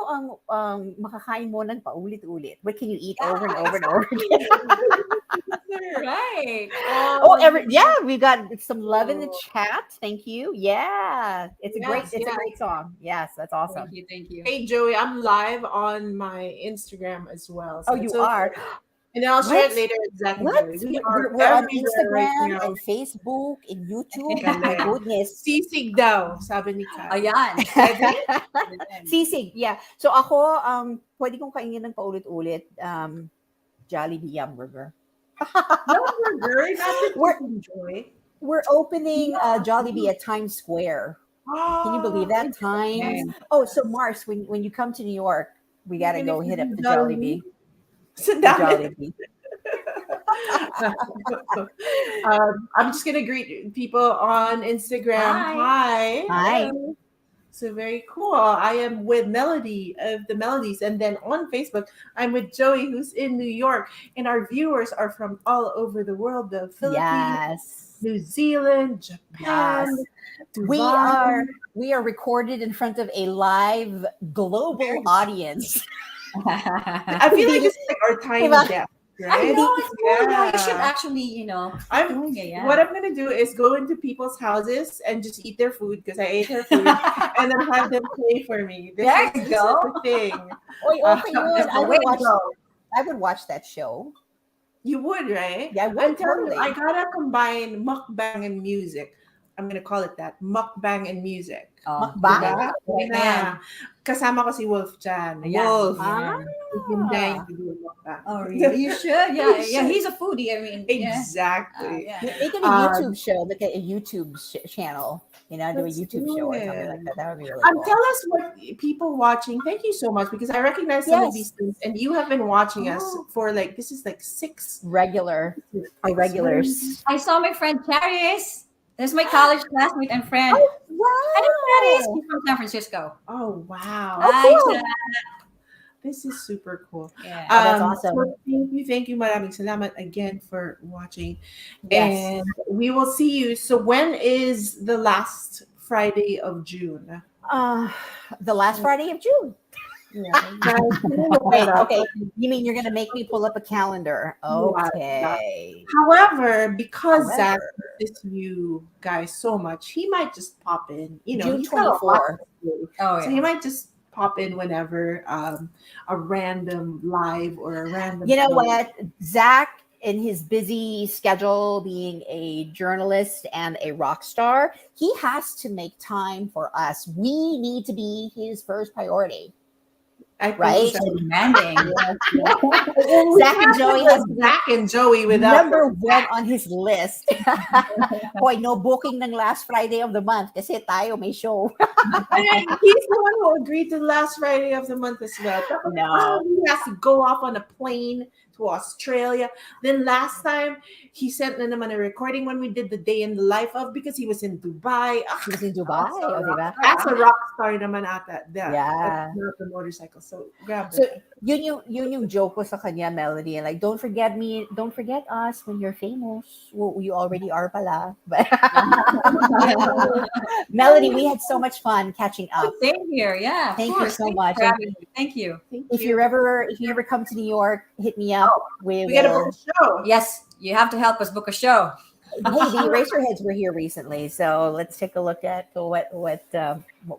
Speaker 2: ang makakain mo ng paulit-ulit? What can you eat over and over and over again?
Speaker 4: Right.
Speaker 2: Oh, yeah, we got some love in the chat. Thank you. Yeah, it's a great,
Speaker 1: Yes,
Speaker 2: it's a
Speaker 1: yes.
Speaker 2: great song. Yes, that's awesome.
Speaker 4: Thank you. Thank you.
Speaker 1: Hey Joey, I'm live on my Instagram as well.
Speaker 2: Oh,
Speaker 1: it's
Speaker 2: you
Speaker 1: okay.
Speaker 2: are.
Speaker 1: And I'll share it
Speaker 2: What?
Speaker 1: later exactly.
Speaker 2: What?
Speaker 1: We are
Speaker 2: We're on
Speaker 1: everywhere right
Speaker 2: Instagram
Speaker 1: now.
Speaker 2: and Facebook and YouTube.
Speaker 1: Galing.
Speaker 2: My goodness.
Speaker 1: Sisig daw, sabi ni Kat.
Speaker 4: Ayan.
Speaker 2: Sisig, yeah. So ako, pwede kong kainin ng paulit-ulit, Jollibee Yum Burger.
Speaker 1: No, we're very not to
Speaker 2: We're-
Speaker 1: enjoy.
Speaker 2: We're opening Jollibee at Times Square. Can you believe that? Times. Oh, so Mars, when you come to New York, we gotta go hit up the Jollibee.
Speaker 1: Sit
Speaker 2: The
Speaker 1: down.
Speaker 2: Jollibee.
Speaker 1: I'm just gonna greet people on Instagram. Hi.
Speaker 2: Hi.
Speaker 1: So very cool. I am with Melody of the Mellowdees, and then on Facebook, I'm with Joey, who's in New York, and our viewers are from all over the world: the Philippines,
Speaker 2: Yes.
Speaker 1: New Zealand, Japan,
Speaker 2: Yes. We
Speaker 1: Dubai.
Speaker 2: are we are recorded in front of a live global audience.
Speaker 1: I feel like this is like our tiny
Speaker 2: Diba?
Speaker 1: desk,
Speaker 4: I
Speaker 1: right?
Speaker 4: know it's cool. Yeah, you should
Speaker 1: Yeah.
Speaker 4: actually, keep
Speaker 1: I'm
Speaker 4: doing it. Yeah.
Speaker 1: what I'm gonna do is go into people's houses and just eat their food because I ate her food, and then have them play for me.
Speaker 4: There you
Speaker 1: This is
Speaker 4: go.
Speaker 1: the thing.
Speaker 2: Oy, okay, yun.
Speaker 4: That's the way to go.
Speaker 2: I would watch that show.
Speaker 1: You would, right?
Speaker 2: Yeah, I
Speaker 1: I'm
Speaker 2: would
Speaker 1: telling you,
Speaker 2: totally.
Speaker 1: I gotta combine mukbang and music. I'm gonna call it that, mukbang and music.
Speaker 2: Mukbang?
Speaker 1: Diba?
Speaker 4: Right,
Speaker 1: Na,
Speaker 4: man.
Speaker 1: kasama ko si Wolf dyan.
Speaker 4: Yeah.
Speaker 1: Wolf.
Speaker 2: Ah.
Speaker 1: He's been dying to do a mukbang.
Speaker 4: Oh, really? You should. Yeah,
Speaker 1: You
Speaker 4: yeah.
Speaker 1: should.
Speaker 4: He's a foodie. I mean, yeah.
Speaker 1: Exactly.
Speaker 4: Yeah.
Speaker 2: Make it a
Speaker 1: Um,
Speaker 2: YouTube show, make it a YouTube channel. Do a
Speaker 1: Let's
Speaker 2: YouTube
Speaker 1: do
Speaker 2: show or something
Speaker 1: it.
Speaker 2: like that. That would be really
Speaker 1: Tell
Speaker 2: cool.
Speaker 1: us what people watching. Thank you so much because I recognize some of these
Speaker 2: Yes,
Speaker 1: things, and you have been watching us
Speaker 4: Oh,
Speaker 1: for like this is like six.
Speaker 2: our
Speaker 1: Six.
Speaker 2: regulars.
Speaker 4: I saw my friend Charis. There's my college classmate and friend.
Speaker 2: Oh,
Speaker 4: Hi, Charis.
Speaker 2: wow.
Speaker 4: She's from San Francisco.
Speaker 1: Oh wow,
Speaker 2: Oh,
Speaker 4: Hi,
Speaker 2: cool.
Speaker 4: Char.
Speaker 1: this is super cool.
Speaker 4: Yeah.
Speaker 2: Oh, that's
Speaker 1: So
Speaker 2: awesome.
Speaker 1: thank you, maraming salamat again for watching,
Speaker 2: Yes.
Speaker 1: and we will see you. So when is the last Friday of June?
Speaker 2: The last Friday of June.
Speaker 1: Yeah, guys, can you look
Speaker 2: Wait,
Speaker 1: that up?
Speaker 2: okay. You mean you're gonna make me pull up a calendar?
Speaker 1: Yeah, yeah.
Speaker 2: Okay.
Speaker 1: However, because Zach
Speaker 2: However,
Speaker 1: misses you guys so much, he might just pop in. You know,
Speaker 2: June
Speaker 1: he's got a lot
Speaker 2: 24.
Speaker 1: to do.
Speaker 4: Oh,
Speaker 1: So he
Speaker 4: yeah.
Speaker 1: might just pop in whenever a random live or a random
Speaker 2: You know
Speaker 1: show.
Speaker 2: what? Zach, in his busy schedule, being a journalist and a rock star, he has to make time for us. We need to be his first priority,
Speaker 1: I think
Speaker 2: right?
Speaker 1: so.
Speaker 4: So demanding.
Speaker 2: Zach and Joey has to be
Speaker 1: Zach and Joey without
Speaker 2: number one on his list. Hoy, no booking ng last Friday of the month kasi tayo may show.
Speaker 1: He's the one who agreed to the last Friday of the month as well.
Speaker 2: No.
Speaker 1: He has to go off on a plane to Australia. Then last time, he sent na naman a recording when we did the day in the life of because he was in Dubai.
Speaker 2: He was in Dubai,
Speaker 1: Also,
Speaker 2: o diba?
Speaker 1: that's a rock star naman ata.
Speaker 2: Yeah.
Speaker 1: That's not the motorcycle. So grab
Speaker 2: So
Speaker 1: it.
Speaker 2: yun yung joke ko sa kanya, Melody. Like, don't forget us when you're famous. Well, you already are pala. But Melody, we had so much fun catching up.
Speaker 4: Same here. Yeah. Of
Speaker 2: Thank you
Speaker 4: course.
Speaker 2: so
Speaker 4: Thanks
Speaker 2: much.
Speaker 4: for having me. Thank you.
Speaker 1: Thank
Speaker 2: If
Speaker 1: you.
Speaker 2: you ever come to New York, hit me up. We
Speaker 1: We gotta
Speaker 2: will.
Speaker 1: book a show.
Speaker 4: Yes, you have to help us book a show.
Speaker 2: Hey, the Eraserheads were here recently, so let's take a look at what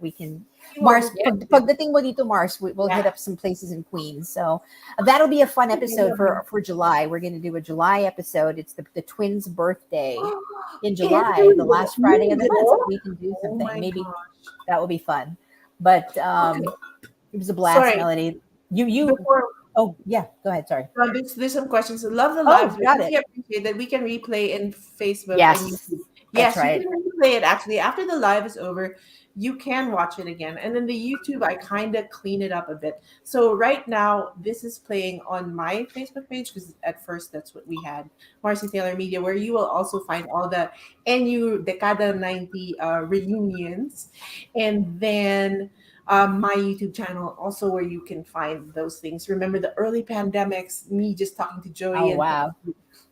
Speaker 2: we can. Mars, pagdating mo dito, Mars, we'll hit up some places in Queens. So that'll be a fun episode for July. We're going to do a July episode. It's the twins' birthday in July, the last Friday of the month. So we can do
Speaker 1: Oh
Speaker 2: something.
Speaker 1: my
Speaker 2: Maybe
Speaker 1: gosh.
Speaker 2: that will be fun. But it was a blast,
Speaker 1: Sorry.
Speaker 2: Melody. You.
Speaker 1: Before
Speaker 2: Oh yeah, go ahead. Sorry.
Speaker 1: there's some questions. Love the lives.
Speaker 2: got
Speaker 1: We
Speaker 2: it.
Speaker 1: appreciate that we can replay in Facebook
Speaker 2: Yes,
Speaker 1: and YouTube.
Speaker 2: that's
Speaker 1: Yes,
Speaker 2: right.
Speaker 1: you can replay it actually after the live is over. You can watch it again. And then the YouTube, I kind of clean it up a bit. So right now, this is playing on my Facebook page because at first that's what we had, Marcy Taylor Media, where you will also find all the NU Decada 90 reunions. And then my YouTube channel, also where you can find those things. Remember the early pandemics, me just talking to Joey
Speaker 2: Oh
Speaker 1: and
Speaker 2: wow.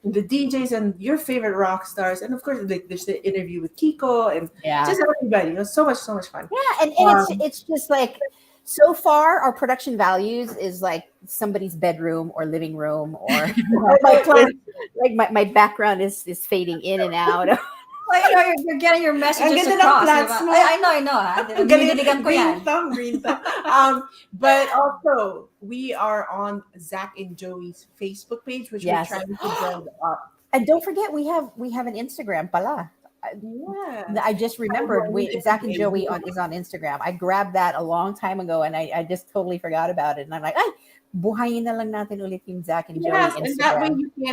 Speaker 1: the DJs and your favorite rock stars, and of course, like there's the interview with Kiko and
Speaker 2: Yeah.
Speaker 1: just everybody. It was so much fun.
Speaker 2: Yeah, and it's just like so far our production values is like somebody's bedroom or living room or my plant, like my background is fading in and out.
Speaker 4: Well, you're getting your messages
Speaker 1: Ang ganda ng
Speaker 4: across.
Speaker 1: plants
Speaker 4: Diba?
Speaker 1: mo.
Speaker 4: I know. Ha?
Speaker 1: Ang galing,
Speaker 4: Dinidiligan ko yan.
Speaker 1: green thumb. But also, we are on Zach and Joey's Facebook page, which
Speaker 2: Yes.
Speaker 1: we're trying to build up.
Speaker 2: And don't forget we have an Instagram pala.
Speaker 1: Yeah.
Speaker 2: I just remembered Zach and Joey is on Instagram. I grabbed that a long time ago and I just totally forgot about it. And I'm like, ay, buhayin na lang natin ulit yung Zach and Joey
Speaker 1: Yes,
Speaker 2: Instagram.
Speaker 1: and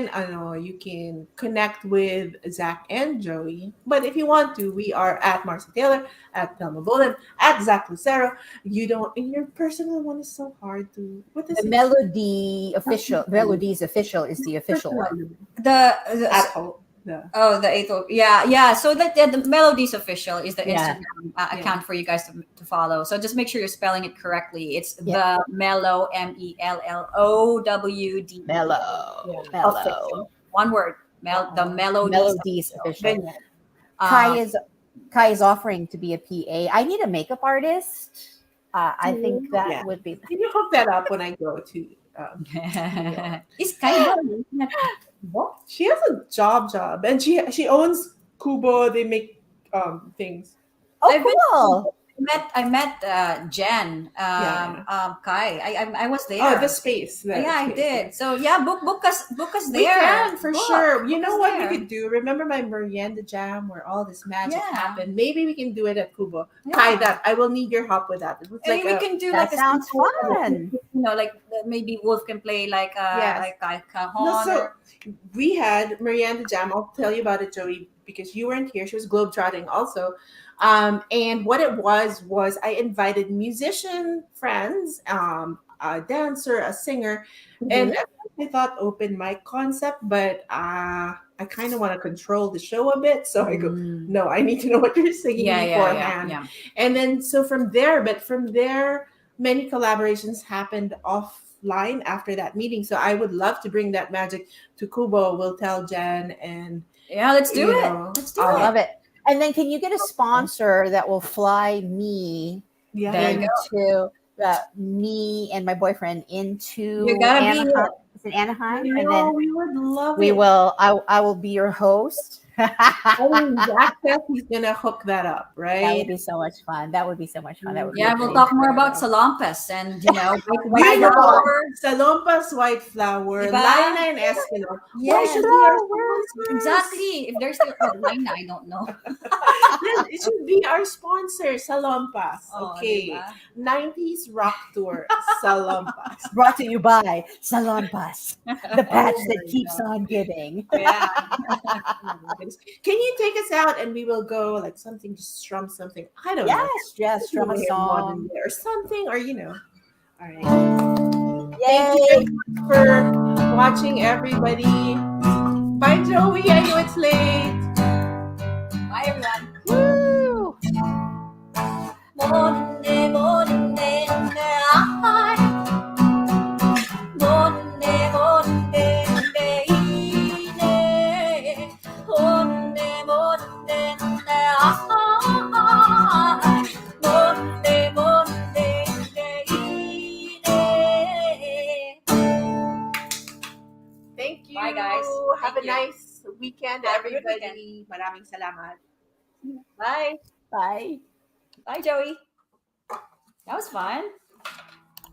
Speaker 1: that way you can connect with Zach and Joey. But if you want to, we are at Marcy Taylor, at Thelma Bolan, at Zach Lucero. You don't, in your personal one is so hard to. What is
Speaker 2: The
Speaker 1: it?
Speaker 2: Mellowdees official is the official one.
Speaker 4: The
Speaker 1: At home.
Speaker 4: Oh, the 8th. Yeah, yeah. So that the Melodies official is the
Speaker 2: Yeah.
Speaker 4: Instagram account for you guys to follow. So just make sure you're spelling it correctly. It's
Speaker 2: Yeah.
Speaker 4: the Mellow Mellowd
Speaker 2: Mellow.
Speaker 4: official.
Speaker 2: Mellow.
Speaker 4: One word. The Melodies
Speaker 2: Mellowdees official.
Speaker 1: Ganyan.
Speaker 2: Kai
Speaker 4: Um,
Speaker 2: is Kai is offering to be a PA. I need a makeup artist. I think that
Speaker 1: Yeah.
Speaker 2: would be.
Speaker 1: Can you hook that up when I go to?
Speaker 4: Is kind of
Speaker 1: What? She has a job, and she owns Kubo. They make things.
Speaker 2: Oh,
Speaker 4: I've been
Speaker 2: cool.
Speaker 4: I met Jen,
Speaker 1: Yeah.
Speaker 4: Kai. I was
Speaker 1: Oh,
Speaker 4: there.
Speaker 1: the space. The
Speaker 4: Yeah, I
Speaker 1: space, yeah.
Speaker 4: did. So yeah, book us
Speaker 1: We
Speaker 4: there.
Speaker 1: can for sure. You
Speaker 4: Book
Speaker 1: know
Speaker 4: us
Speaker 1: what
Speaker 4: there.
Speaker 1: we could do? Remember my merienda jam where all this magic
Speaker 4: Yeah.
Speaker 1: happened? Maybe we can do it at Kubo.
Speaker 4: Yeah.
Speaker 1: Kai, that I will need your help with that. It was
Speaker 4: I
Speaker 1: like
Speaker 4: mean, we can do
Speaker 2: That
Speaker 4: like a
Speaker 2: sounds
Speaker 4: simple,
Speaker 2: fun.
Speaker 4: like maybe Wolf can play like
Speaker 1: Yes.
Speaker 4: like cajon.
Speaker 1: No, so
Speaker 4: or-
Speaker 1: we had Marianne Jam. I'll tell you about it, Joey, because you weren't here. She was globetrotting also. And what it was I invited musician friends, a dancer, a singer, and at first I thought open mic concept, but I kind of want to control the show a bit. So I go, no, I need to know what you're singing
Speaker 4: yeah,
Speaker 1: beforehand.
Speaker 4: yeah.
Speaker 1: And then so from there, many collaborations happened offline after that meeting. So I would love to bring that magic to Kubo. We'll tell Jen and
Speaker 4: Yeah, let's do
Speaker 1: you
Speaker 4: it.
Speaker 1: know,
Speaker 4: Let's do
Speaker 2: I
Speaker 4: it.
Speaker 2: love it. And then, can you get a sponsor that will fly me
Speaker 1: yeah.
Speaker 4: There you
Speaker 2: into me and my boyfriend into
Speaker 4: You gotta be
Speaker 2: Anaheim? Is it Anaheim?
Speaker 1: You
Speaker 2: And
Speaker 1: know,
Speaker 2: then
Speaker 1: we would love
Speaker 2: we
Speaker 1: it.
Speaker 2: will. I will be your host.
Speaker 1: I mean, Zach says he's gonna hook that up,
Speaker 2: That
Speaker 1: right?
Speaker 2: would be so much fun. That would be so much fun. That would be
Speaker 4: Yeah,
Speaker 2: really
Speaker 4: we'll talk more
Speaker 2: incredible.
Speaker 4: about Salompas and white
Speaker 1: You know,
Speaker 4: flour.
Speaker 1: Salompas White Flower,
Speaker 4: Diba?
Speaker 1: Lina and Espinal. Why
Speaker 4: Yes.
Speaker 1: should be our
Speaker 2: Flowers.
Speaker 1: sponsors?
Speaker 4: Exactly. If there's still Lina, I don't know.
Speaker 1: Yes, it should be our sponsor, Salompas.
Speaker 4: Oh,
Speaker 1: Okay.
Speaker 4: diba?
Speaker 1: 90s rock tour, Salompas.
Speaker 2: Brought to you by Salon Bus, the patch that
Speaker 1: my
Speaker 2: keeps
Speaker 1: God.
Speaker 2: on giving.
Speaker 4: Yeah.
Speaker 1: Oh my goodness. Can you take us out and we will go like something, just strum something? I don't know.
Speaker 2: Yes, strum a
Speaker 1: Something modern
Speaker 2: song.
Speaker 1: day or something, or All right.
Speaker 2: Yay!
Speaker 1: Thank you very much for watching, everybody. Bye, Joey. I know it's late.
Speaker 4: Bye, everyone.
Speaker 2: Woo!
Speaker 4: Morning, morning, I. Morning, morning, morning, morning,
Speaker 1: Thank you.
Speaker 4: Bye, guys.
Speaker 1: Have
Speaker 4: Thank
Speaker 1: a
Speaker 4: you.
Speaker 1: nice weekend,
Speaker 4: Have a good
Speaker 1: everybody. Maraming salamat.
Speaker 4: Bye.
Speaker 2: Bye.
Speaker 4: Bye, Joey. That was fun.